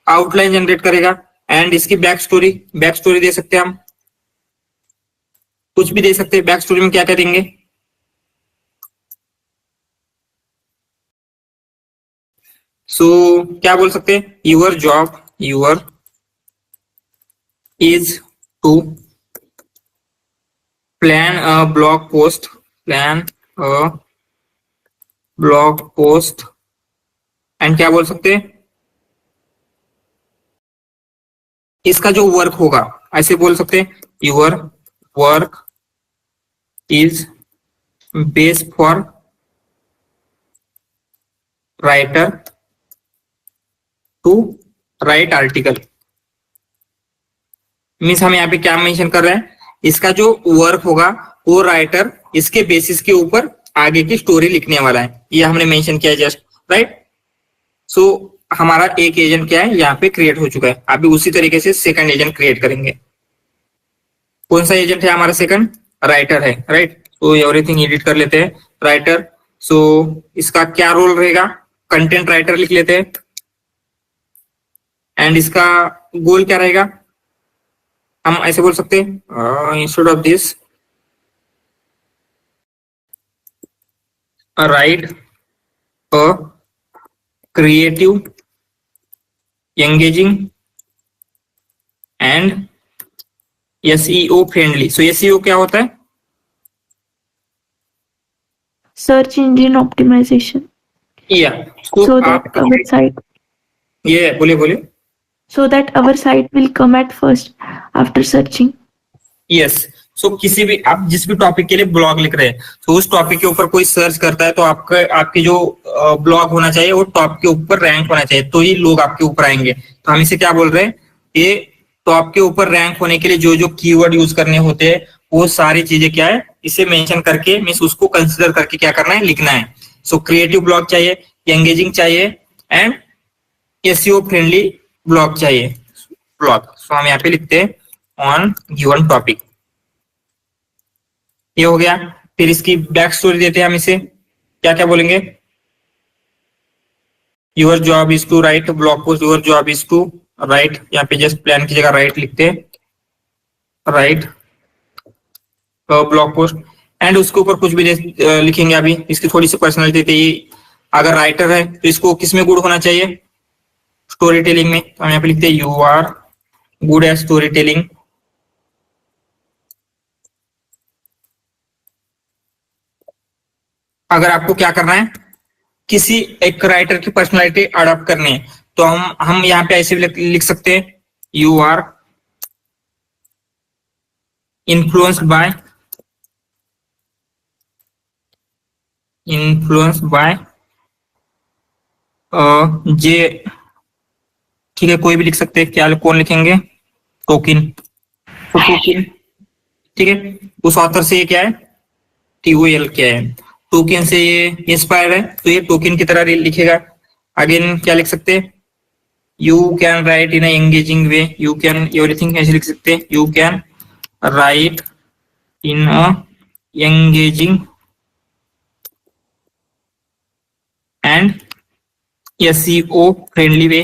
आउटलाइन जनरेट करेगा। एंड इसकी बैक स्टोरी दे सकते हैं हम, कुछ भी दे सकते हैं। बैक स्टोरी में क्या क्या देंगे, सो क्या बोल सकते हैं, your is to plan a blog post and क्या बोल सकते हैं, इसका जो वर्क होगा ऐसे बोल सकते हैं, your work is based for writer to write article. Means हम यहाँ पे क्या मेंशन कर रहे हैं, इसका जो वर्क होगा वो राइटर इसके बेसिस के ऊपर आगे की स्टोरी लिखने वाला है, ये हमने मेंशन किया जस्ट, राइट। सो हमारा एक एजेंट क्या है यहाँ पे क्रिएट हो चुका है। अभी उसी तरीके से सेकंड एजेंट क्रिएट करेंगे। कौन सा एजेंट है हमारा सेकंड, राइटर है, राइट। तो एवरीथिंग एडिट कर लेते हैं, राइटर। सो इसका क्या रोल रहेगा, कंटेंट राइटर लिख लेते हैं। एंड इसका गोल क्या रहेगा, हम ऐसे बोल सकते हैं instead of this right a creative engaging and SEO friendly. So SEO क्या होता है? Search engine optimization. या तो So that आप our site, ये बोलिए बोलिए। so that our site will come at first after searching. Yes so किसी भी आप जिस भी टॉपिक के लिए ब्लॉग लिख रहे हैं तो उस टॉपिक के ऊपर कोई सर्च करता है तो आपके जो ब्लॉग होना चाहिए वो टॉप के ऊपर रैंक होना चाहिए, तो ही लोग आपके ऊपर आएंगे। तो हम इसे क्या बोल रहे हैं, ये टॉप के ऊपर रैंक होने के लिए जो जो कीवर्ड यूज करने होते हैं वो सारी चीजें क्या है, इसे मेंशन करके मींस उसको कंसिडर करके क्या करना है, लिखना है। सो क्रिएटिव ब्लॉग चाहिए, एंगेजिंग चाहिए एंड एसईओ फ्रेंडली ब्लॉग चाहिए ब्लॉग। सो हम यहाँ पे लिखते हैं ऑन गिवन टॉपिक, ये हो गया। फिर इसकी बैक स्टोरी देते हैं हम, इसे क्या क्या बोलेंगे, your job is to write blog post, your job is to write, यहाँ पे जस्ट प्लान की जगह राइट लिखते हैं, राइट ब्लॉग पोस्ट एंड उसके ऊपर कुछ भी लिखेंगे। अभी इसकी थोड़ी सी पर्सनैलिटी थी, अगर राइटर है तो इसको किसमें गुड होना चाहिए, स्टोरी टेलिंग में। तो हम यहाँ पे लिखते हैं you are good at storytelling. अगर आपको क्या करना है, किसी एक राइटर की पर्सनालिटी अडॉप्ट करनी है तो हम यहाँ पे ऐसे भी लिख सकते हैं, you are influenced by J, ठीक है कोई भी लिख सकते हैं, क्या कौन लिखेंगे, टोकिन। तो टोकिन ठीक है, उस ऑथर से ये क्या है, TOL क्या है, टोकन से ये इंस्पायर है तो ये टोकन की तरह लिखेगा। अगेन क्या लिख सकते हैं, you can write in engaging way, you can everything ऐसे लिख सकते हैं, you can write in engaging and SEO friendly way,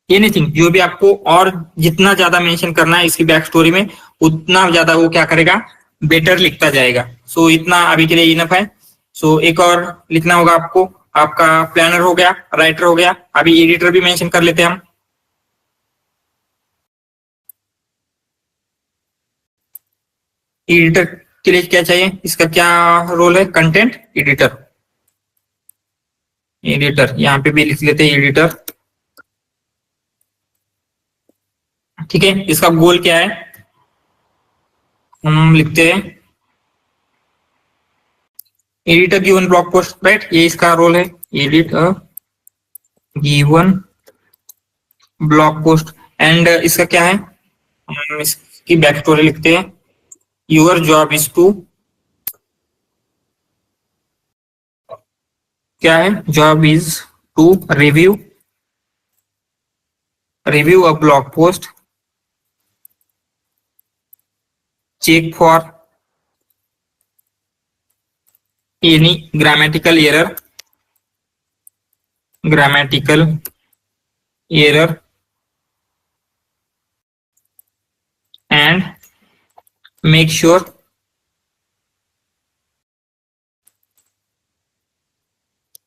anything जो भी आपको और जितना ज्यादा मेंशन करना है इसकी बैक स्टोरी में उतना ज्यादा वो क्या करेगा, बेटर लिखता जाएगा। सो इतना अभी के लिए इनफ है। सो एक और लिखना होगा आपको, आपका प्लानर हो गया, राइटर हो गया, अभी एडिटर भी मेंशन कर लेते हैं हम। एडिटर के लिए क्या चाहिए, इसका क्या रोल है, कंटेंट एडिटर। एडिटर यहाँ पे भी लिख लेते हैं एडिटर, ठीक है। इसका गोल क्या है, हम लिखते हैं edit a given blog post, right, ये इसका रोल है, edit a given blog post. And इसका क्या है, हम इसकी बैक स्टोरी लिखते हैं, योर जॉब इज टू, क्या है, job is to review a blog post, check for any grammatical error and make sure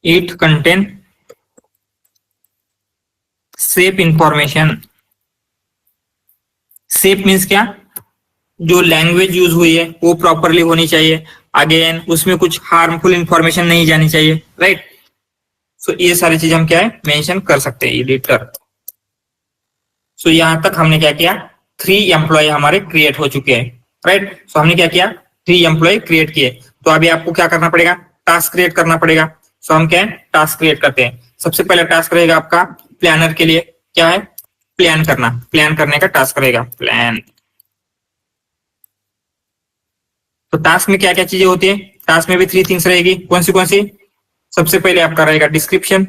it contain safe information। Safe means क्या, जो लैंग्वेज यूज हुई है वो प्रॉपरली होनी चाहिए, अगेन उसमें कुछ हार्मफुल इंफॉर्मेशन नहीं जानी चाहिए, राइट। सो ये सारी चीज हम क्या है, मेंशन कर सकते हैं एडिटर। सो यहां तक हमने क्या किया, 3 एम्प्लॉय हमारे क्रिएट हो चुके हैं, राइट। सो हमने क्या किया, 3 एम्प्लॉय क्रिएट किए। तो अभी आपको क्या करना पड़ेगा, टास्क क्रिएट करना पड़ेगा। सो हम क्या है, टास्क क्रिएट करते हैं। सबसे पहले टास्क रहेगा आपका प्लानर के लिए, क्या है, प्लान करना, प्लान करने का टास्क रहेगा, प्लान। तो टास्क में क्या क्या चीजें होती है, टास्क में भी 3 थिंग्स रहेगी, कौन सी, सबसे पहले आपका रहेगा डिस्क्रिप्शन।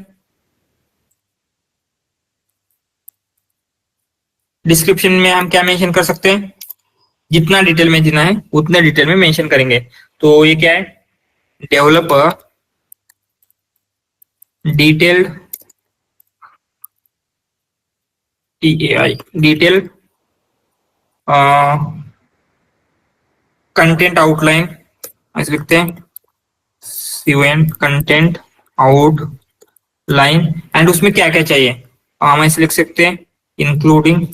डिस्क्रिप्शन में हम क्या मेंशन कर सकते हैं, जितना डिटेल में देना है उतने डिटेल में मेंशन करेंगे। तो ये क्या है, develop detailed DAI detail content outline ऐसे लिखते हैं, CON कंटेंट आउटलाइन। एंड उसमें क्या क्या चाहिए हम ऐसे लिख सकते हैं, इंक्लूडिंग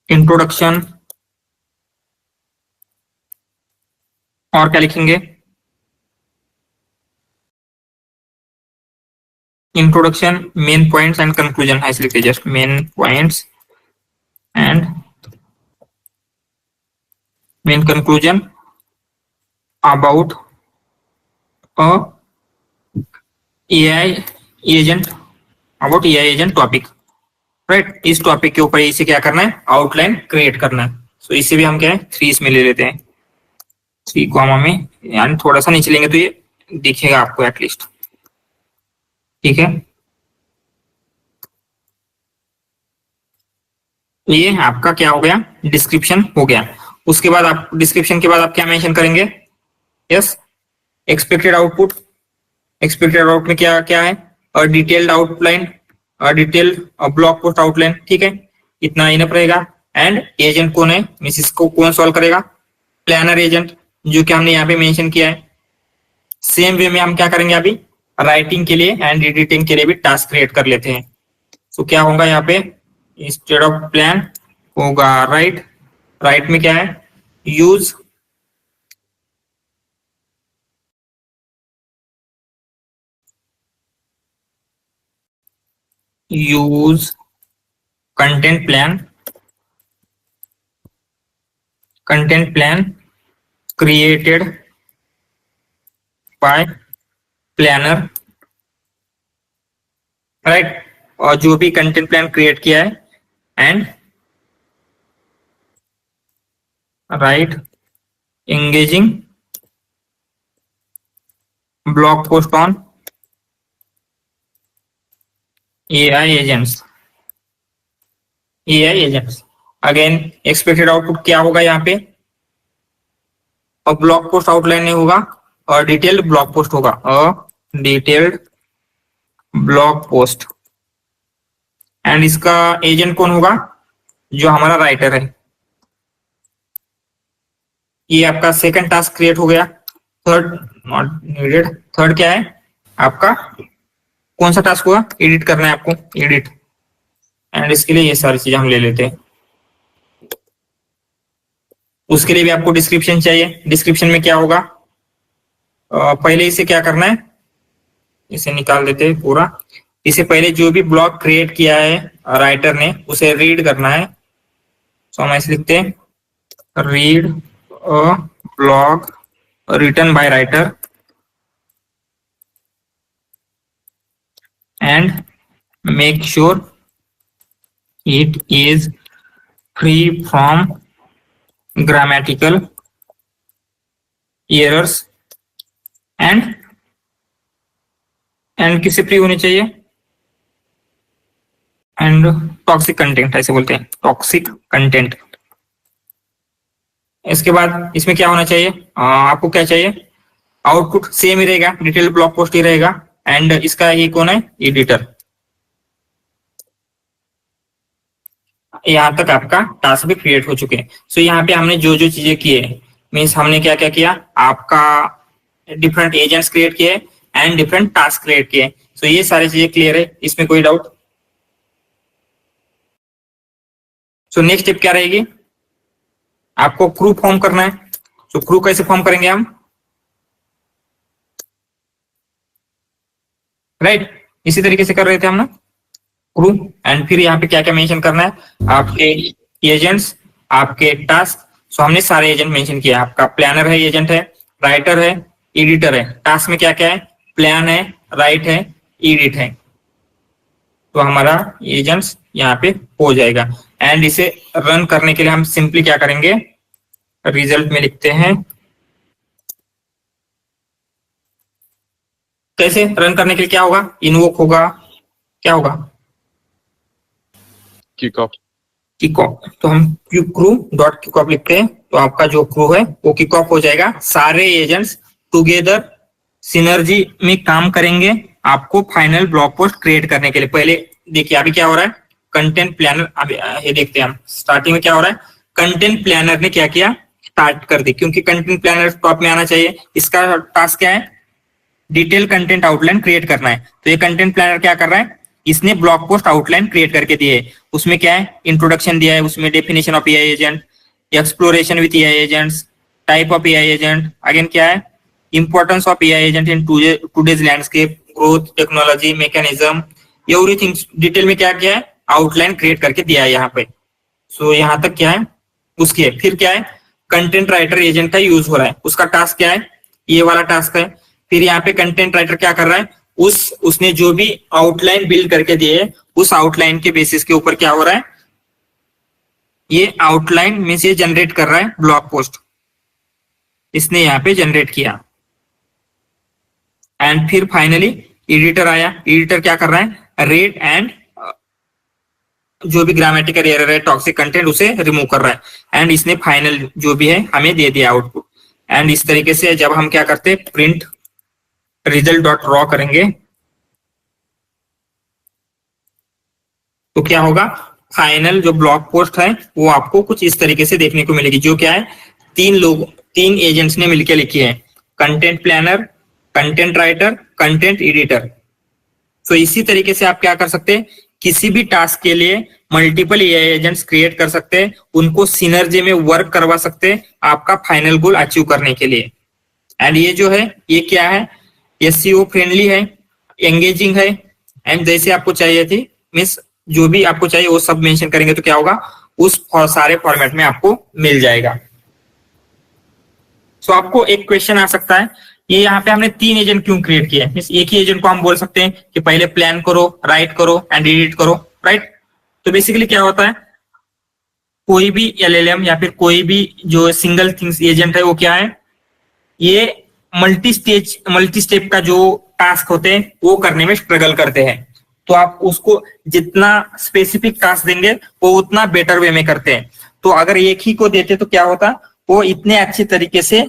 इंट्रोडक्शन, और क्या लिखेंगे, introduction, main points and conclusion, ऐसे लिखते हैं just main points and main conclusion about a AI agent, about AI agent topic, right. इस टॉपिक के ऊपर इसे क्या करना है, आउटलाइन क्रिएट करना है। सो इसे भी हम क्या है 3 इसमें ले लेते हैं, 3 कॉमा में, यानी थोड़ा सा नीचे लेंगे तो ये दिखेगा आपको एटलीस्ट, ठीक है। ये आपका क्या हो गया, डिस्क्रिप्शन हो गया। उसके बाद आप डिस्क्रिप्शन के बाद आप क्या मेंशन करेंगे, yes expected output. Expected output में क्या क्या है, और detailed outline, detailed blog post outline, ठीक है, इतना इनफ रहेगा। एंड एजेंट कौन है, मिसिस को कौन सॉल्व करेगा, प्लानर एजेंट, जो कि हमने यहाँ पे मेंशन किया है। सेम वे में हम क्या करेंगे, अभी राइटिंग के लिए एंड एडिटिंग के लिए भी टास्क क्रिएट कर लेते हैं। तो क्या होगा यहाँ पे, इंस्टेड ऑफ प्लान होगा राइट। राइट में क्या है, use content plan, content plan created by planner, right. और जो भी कंटेंट प्लान क्रिएट किया है, and write engaging blog post on AI agents, AI agents. Again expected output क्या होगा यहाँ पे, और ब्लॉग पोस्ट आउटलाइन नहीं होगा, और डिटेल्ड ब्लॉग पोस्ट होगा, और डिटेल्ड ब्लॉग पोस्ट। एंड इसका एजेंट कौन होगा, जो हमारा राइटर है। ये आपका सेकंड टास्क क्रिएट हो गया। थर्ड नॉट नीडेड, थर्ड क्या है आपका, कौन सा टास्क हुआ, एडिट करना है आपको, एडिट। एंड इसके लिए ये सारी चीजें हम ले लेते हैं। उसके लिए भी आपको डिस्क्रिप्शन चाहिए। डिस्क्रिप्शन में क्या होगा, पहले इसे क्या करना है, इसे निकाल देते हैं पूरा। इसे पहले जो भी ब्लॉग क्रिएट किया है राइटर ने, उसे रीड करना है। सो हम ऐसे लिखते हैं, read a blog written by writer and make sure it is free from grammatical errors and किससे फ्री होनी चाहिए, एंड टॉक्सिक कंटेंट, ऐसे बोलते हैं टॉक्सिक कंटेंट। इसके बाद इसमें क्या होना चाहिए, आपको क्या चाहिए, आउटपुट सेम ही रहेगा, डिटेल ब्लॉग पोस्ट ही रहेगा। एंड इसका ये कौन है, एडिटर। यहाँ तक आपका टास्क भी क्रिएट हो चुके हैं। सो यहाँ पे हमने जो जो चीजें की है, मीन्स हमने क्या क्या किया, आपका डिफरेंट एजेंट्स क्रिएट किए एंड डिफरेंट टास्क क्रिएट किए। सो ये सारी चीजें क्लियर है, इसमें कोई डाउट। सो नेक्स्ट स्टेप क्या रहेगी, आपको क्रू फॉर्म करना है। तो क्रू कैसे फॉर्म करेंगे हम, राइट इसी तरीके से कर रहे थे हम ना क्रू। एंड फिर यहाँ पे क्या क्या मेंशन करना है, आपके एजेंट्स, आपके टास्क। सो हमने सारे एजेंट मेंशन किया, आपका प्लानर है, एजेंट है, राइटर है, एडिटर है। टास्क में क्या क्या है, प्लान है, राइट है, एडिट है। तो हमारा एजेंट्स यहाँ पे हो जाएगा। एंड इसे रन करने के लिए हम सिंपली क्या करेंगे, रिजल्ट में लिखते हैं, कैसे रन करने के लिए क्या होगा, इन्वोक होगा, क्या होगा, किकऑफ। किकऑफ। तो हम क्रू डॉट किकऑफ लिखते हैं, तो आपका जो क्रू है वो किकऑफ हो जाएगा। सारे एजेंट्स टुगेदर सिनर्जी में काम करेंगे आपको फाइनल ब्लॉग पोस्ट क्रिएट करने के लिए। पहले देखिए अभी क्या हो रहा है, कंटेंट प्लानर, अभी ये देखते हैं हम स्टार्टिंग में क्या हो रहा है, कंटेंट प्लानर ने क्या किया, स्टार्ट कर दी, क्योंकि कंटेंट प्लानर टॉप में आना चाहिए। इसका टास्क क्या है, डिटेल कंटेंट आउटलाइन क्रिएट करना है। तो ये कंटेंट प्लानर क्या कर रहा है, इसने ब्लॉग पोस्ट आउटलाइन क्रिएट करके दिए है। उसमें क्या है, इंट्रोडक्शन दिया है, उसमें definition of AI agent, exploration with AI agents, type of AI agent, again क्या है, importance of AI agent in today's landscape, growth, technology, mechanism, everything detail में क्या किया है, आउटलाइन क्रिएट करके दिया है यहाँ पे। सो यहाँ तक क्या है उसके, फिर क्या है, कंटेंट राइटर एजेंट का यूज हो रहा है, उसका टास्क क्या है, ये वाला टास्क है। फिर यहाँ पे कंटेंट राइटर क्या कर रहा है, उसने जो भी आउटलाइन बिल्ड करके दिए है, उस आउटलाइन के बेसिस के ऊपर क्या हो रहा है, ये आउटलाइन में से जनरेट कर रहा है ब्लॉग पोस्ट, इसने यहाँ पे जनरेट किया। एंड फिर फाइनली एडिटर आया, एडिटर क्या कर रहा है, रेड एंड जो भी ग्रामेटिकल एरर है, टॉक्सिक कंटेंट, उसे रिमूव कर रहा है। एंड इसने फाइनल जो भी है हमें दे दिया आउटपुट। एंड इस तरीके से जब हम क्या करते हैं, प्रिंट रिजल्ट डॉट रॉ करेंगे तो क्या होगा, फाइनल जो ब्लॉग पोस्ट है वो आपको कुछ इस तरीके से देखने को मिलेगी, जो क्या है, तीन एजेंट्स ने मिलकर लिखी है, content planner, content writer, content editor. तो इसी तरीके से आप क्या कर सकते हैं, किसी भी टास्क के लिए मल्टीपल एआई एजेंट्स क्रिएट कर सकते हैं, उनको सिनर्जी में वर्क करवा सकते हैं आपका फाइनल गोल अचीव करने के लिए। एंड ये जो है ये क्या है, एसईओ फ्रेंडली है, एंगेजिंग है, एंड जैसे आपको चाहिए थी, मीन्स जो भी आपको चाहिए वो सब मेंशन करेंगे तो क्या होगा, उस सारे फॉर्मेट में आपको मिल जाएगा। सो आपको एक क्वेश्चन आ सकता है, ये यहाँ पे हमने 3 एजेंट क्यों क्रिएट किए, मीन्स एक ही एजेंट को हम बोल सकते हैं कि पहले प्लान करो, राइट करो एंड एडिट करो, राइट। तो बेसिकली क्या होता है, कोई भी एलएलएम या फिर कोई भी जो सिंगल थिंग्स एजेंट है वो क्या है, ये मल्टी स्टेप का जो टास्क होते हैं वो करने में स्ट्रगल करते हैं। तो आप उसको जितना स्पेसिफिक टास्क देंगे वो उतना बेटर वे में करते हैं। तो अगर एक ही को देते तो क्या होता, वो इतने अच्छे तरीके से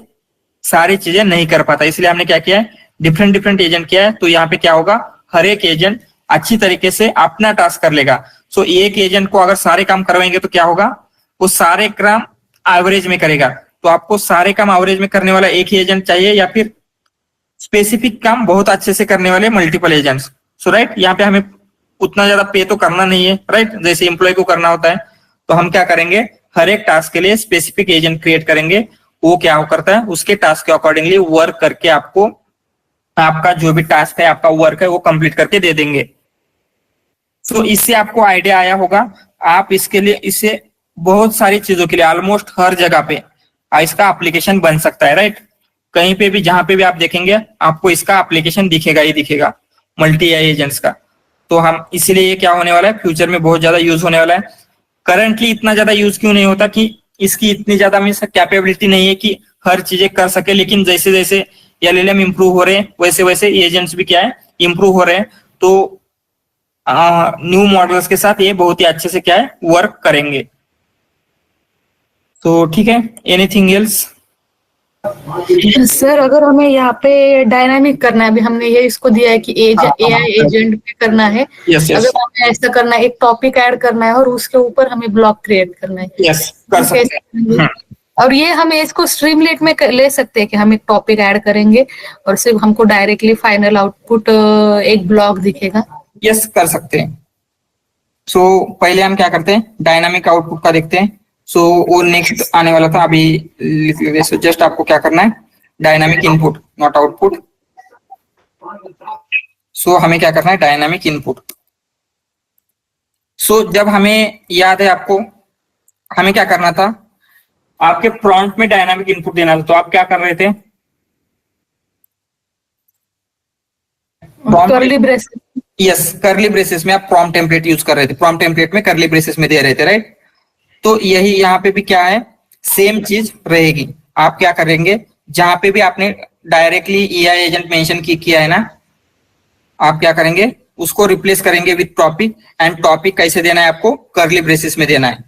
सारी चीजें नहीं कर पाता। इसलिए हमने क्या किया है, डिफरेंट डिफरेंट एजेंट किया है। तो यहाँ पे क्या होगा, हर एक एजेंट अच्छी तरीके से अपना टास्क कर लेगा। सो एक एजेंट को अगर सारे काम करवाएंगे तो क्या होगा, वो सारे काम एवरेज में करेगा। तो आपको सारे काम एवरेज में करने वाला एक ही एजेंट चाहिए या फिर स्पेसिफिक काम बहुत अच्छे से करने वाले मल्टीपल एजेंट्स। सो राइट, यहाँ पे हमें उतना ज्यादा पे तो करना नहीं है, राइट, जैसे एम्प्लॉय को करना होता है। तो हम क्या करेंगे, हर एक टास्क के लिए स्पेसिफिक एजेंट क्रिएट करेंगे, वो क्या करता है, उसके टास्क के अकॉर्डिंगली वर्क करके आपको आपका जो भी टास्क है, आपका वर्क है, वो कंप्लीट करके दे देंगे। तो इससे आपको आइडिया आया होगा, आप इसके लिए, इससे बहुत सारी चीजों के लिए ऑलमोस्ट हर जगह पे इसका एप्लीकेशन बन सकता है, राइट। कहीं पे भी जहां पे भी आप देखेंगे आपको इसका एप्लीकेशन दिखेगा ही दिखेगा, मल्टी एआई एजेंट्स का। तो हम इसीलिए ये क्या होने वाला है, फ्यूचर में बहुत ज्यादा यूज होने वाला है। करंटली इतना ज्यादा यूज क्यों नहीं होता, कि इसकी इतनी ज्यादा मीन्स कैपेबिलिटी नहीं है कि हर चीजें कर सके। लेकिन जैसे जैसे एलएलएम इंप्रूव हो रहे हैं वैसे वैसे एजेंट्स भी क्या है, इंप्रूव हो रहे हैं। तो न्यू मॉडल्स के साथ ये बहुत ही अच्छे से क्या है, वर्क करेंगे। तो ठीक है, एनीथिंग एल्स? सर अगर हमें यहाँ पे डायनामिक करना है, अभी हमने ये इसको दिया है कि एआई एजेंट पे करना है। यस यस अगर हमें ऐसा करना है, एक टॉपिक ऐड करना है और उसके ऊपर हमें ब्लॉग क्रिएट करना है, यस, कर सकते हैं। और ये हमें इसको स्ट्रीमलेट में ले सकते हैं कि हम एक टॉपिक ऐड करेंगे और सिर्फ हमको डायरेक्टली फाइनल आउटपुट एक ब्लॉग दिखेगा। यस, कर सकते हैं। सो पहले हम क्या करते हैं, डायनामिक आउटपुट का देखते हैं। सो वो नेक्स्ट आने वाला था, अभी लिख लेते। सो जस्ट आपको क्या करना है, डायनामिक इनपुट नॉट आउटपुट। सो हमें क्या करना है, डायनामिक इनपुट। सो जब हमें याद है आपको, हमें क्या करना था, आपके प्रॉम्प्ट में डायनामिक इनपुट देना था। तो आप क्या कर रहे थे, कर्ली ब्रेसेस। यस, करली ब्रेसेस में आप प्रॉम्प्ट टेम्पलेट यूज कर रहे थे, प्रॉम्प्ट टेम्पलेट में करली ब्रेसेस में दे रहे थे, राइट। तो यही यहाँ पे भी क्या है, सेम चीज रहेगी। आप क्या करेंगे, जहां पे भी आपने डायरेक्टली एआई एजेंट मेंशन किया है ना, आप क्या करेंगे, उसको रिप्लेस करेंगे विथ टॉपिक। एंड टॉपिक कैसे देना है आपको, करली ब्रेसेस में देना है।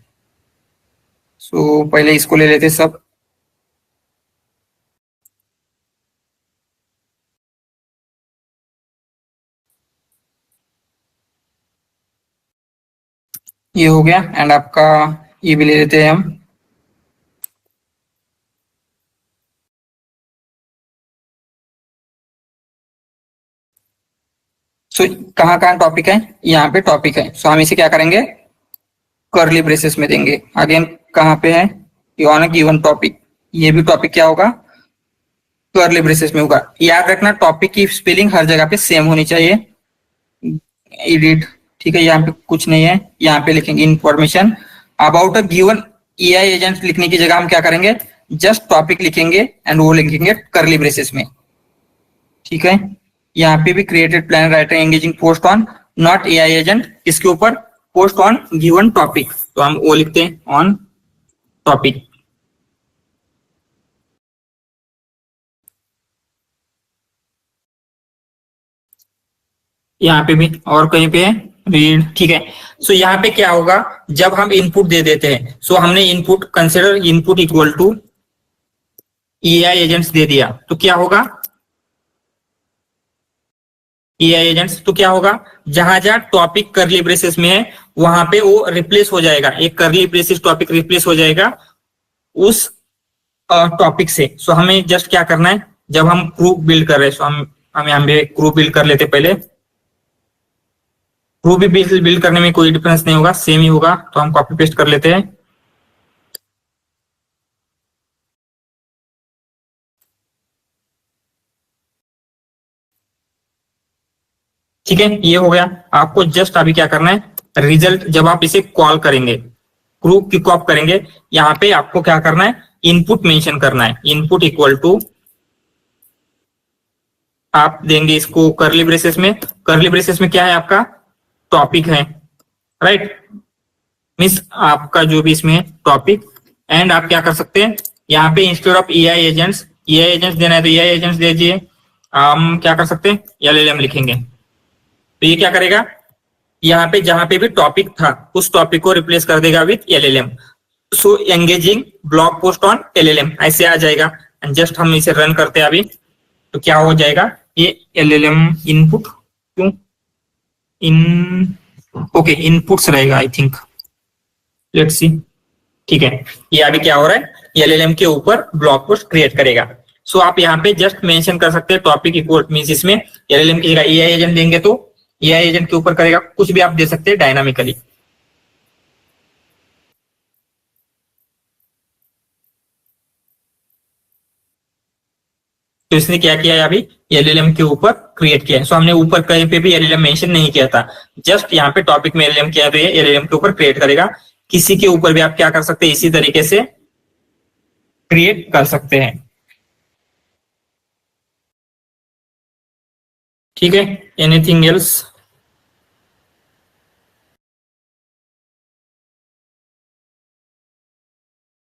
सो पहले इसको ले लेते सब। ये हो गया एंड आपका ये भी ले लेते हैं हम। सो कहाँ कहाँ टॉपिक है, यहाँ पे टॉपिक है, सो हम इसे क्या करेंगे, कर्ली ब्रेसेस में देंगे। अगेन कहाँ पे है, you on a given topic, ये भी टॉपिक क्या होगा, कर्ली ब्रेसेस में होगा। याद रखना टॉपिक की स्पेलिंग हर जगह पे सेम होनी चाहिए। एडिट, ठीक है, यहाँ पे कुछ नहीं है, यहाँ पे लिखेंगे information about a given AI agent. लिखने की जगह हम क्या करेंगे, जस्ट टॉपिक लिखेंगे एंड वो लिखेंगे कर्ली ब्रेसेस में, ठीक है। यहाँ पे भी created plan writer engaging post on not AI agent, इसके ऊपर पोस्ट ऑन गिवन टॉपिक, तो हम वो लिखते हैं ऑन टॉपिक। यहाँ पे भी और कहीं पे है रीड, ठीक है। सो यहाँ पे क्या होगा, जब हम इनपुट दे देते हैं, सो हमने input consider input equal to AI agents दे दिया, तो क्या होगा, एआई एजेंट्स, तो क्या होगा, जहां जहां टॉपिक कर्ली ब्रेसेस में है वहां पे वो रिप्लेस हो जाएगा, एक कर्ली ब्रेसेस टॉपिक रिप्लेस हो जाएगा उस टॉपिक से। सो हमें जस्ट क्या करना है, जब हम ग्रुप बिल्ड कर रहे हैं, सो हम यहाँ पे ग्रुप बिल्ड कर लेते पहले। ग्रुप भी बिल्ड करने में कोई डिफरेंस नहीं होगा, सेम ही होगा, तो हम कॉपी पेस्ट कर लेते हैं। ठीक है, ये हो गया। आपको जस्ट अभी क्या करना है, रिजल्ट जब आप इसे कॉल करेंगे, ग्रुप की कॉप करेंगे, यहाँ पे आपको क्या करना है, इनपुट मेंशन करना है, इनपुट इक्वल टू, आप देंगे इसको कर्ली ब्रेसेस में, कर्ली ब्रेसेस में क्या है आपका टॉपिक है, राइट, मीन्स आपका जो भी इसमें टॉपिक। एंड आप क्या कर सकते हैं, यहाँ पे इंस्टेड ऑफ एआई एजेंट्स देना है तो एआई एजेंट्स दे दीजिए। हम क्या कर सकते हैं, एलएलएम लिखेंगे, तो ये क्या करेगा, यहाँ पे जहां पे भी टॉपिक था उस टॉपिक को रिप्लेस कर देगा with LLM. So engaging blog post on LLM ऐसे आ जाएगा। एंड जस्ट हम इसे रन करते हैं अभी, तो क्या हो जाएगा, ये एलएलएम इनपुट, क्यों इन, ओके इनपुट्स रहेगा आई थिंक, लेट्स सी, ठीक है। ये अभी क्या हो रहा है, एलएलएम के ऊपर ब्लॉग पोस्ट क्रिएट करेगा। सो आप यहाँ पे जस्ट मेंशन कर सकते हैं टॉपिक इक्वल मींस, इसमें एलएलएम की जगह एआई एजेंट देंगे तो एआई एजेंट के ऊपर करेगा, कुछ भी आप दे सकते हैं डायनामिकली। तो इसने क्या किया है, अभी एलएलएम के ऊपर क्रिएट किया है। सो हमने ऊपर कहीं पे भी एलएलएम मेंशन नहीं किया था, जस्ट यहाँ पे टॉपिक में एलएलएम किया, तो ये एलएलएम के ऊपर क्रिएट करेगा। किसी के ऊपर भी आप क्या कर सकते हैं, इसी तरीके से क्रिएट कर सकते हैं, ठीक है। एनीथिंग एल्स,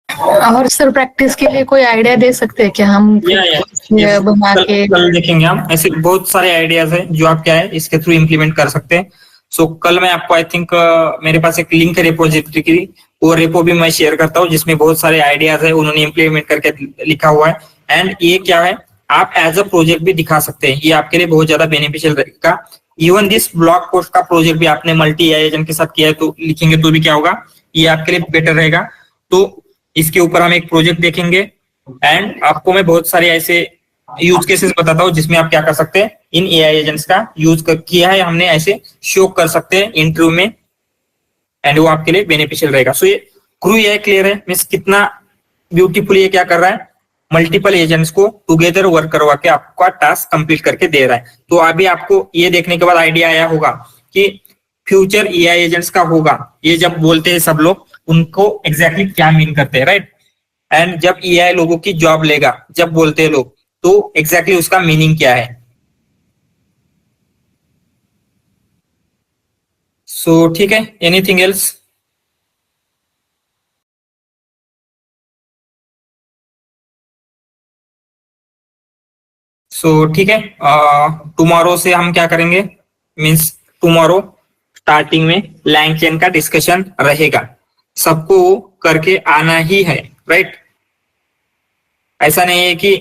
और सर प्रैक्टिस के लिए कोई आइडिया दे सकते हैं क्या हम, ये बना के कल देखेंगे हम, ऐसे बहुत सारे आइडियाज है जो आप क्या है इसके थ्रू इम्प्लीमेंट कर सकते हैं। सो कल मैं आपको आई थिंक मेरे पास एक लिंक है रिपोजिटरी की, वो रेपो भी मैं शेयर करता हूँ जिसमें बहुत सारे आइडियाज है उन्होंने इम्प्लीमेंट करके लिखा हुआ है। एंड ये क्या है, आप एज अ प्रोजेक्ट भी दिखा सकते हैं, ये आपके लिए बहुत ज्यादा बेनिफिशियल रहेगा। इवन दिस ब्लॉग पोस्ट का प्रोजेक्ट भी आपने मल्टी एआई एजेंट के साथ किया है तो लिखेंगे तो भी क्या होगा, ये आपके लिए बेटर रहेगा। तो इसके ऊपर हम एक प्रोजेक्ट देखेंगे एंड आपको मैं बहुत सारे ऐसे यूज केसेस बताता हूँ जिसमें आप क्या कर सकते हैं, इन एआई एजेंट्स का यूज किया है हमने, ऐसे शो कर सकते हैं इंटरव्यू में एंड वो आपके लिए बेनिफिशियल रहेगा। सो ये क्रू एआई क्लियर है, मीन्स कितना ब्यूटीफुली ये क्या कर रहा है, मल्टीपल एजेंट्स को टुगेदर वर्क करवा के आपका टास्क कंप्लीट करके दे रहा है। तो अभी आपको ये देखने के बाद आइडिया आया होगा कि फ्यूचर एआई एजेंट्स का होगा, ये जब बोलते हैं सब लोग उनको एग्जैक्टली क्या मीन करते हैं, राइट। एंड जब एआई लोगों की जॉब लेगा जब बोलते हैं लोग, तो एग्जैक्टली उसका मीनिंग क्या है। सो ठीक है, एनीथिंग एल्स, सो ठीक है। टुमारो से हम क्या करेंगे, मीन्स टुमारो स्टार्टिंग में लैंग चेन का डिस्कशन रहेगा, सबको करके आना ही है, राइट। ऐसा नहीं है कि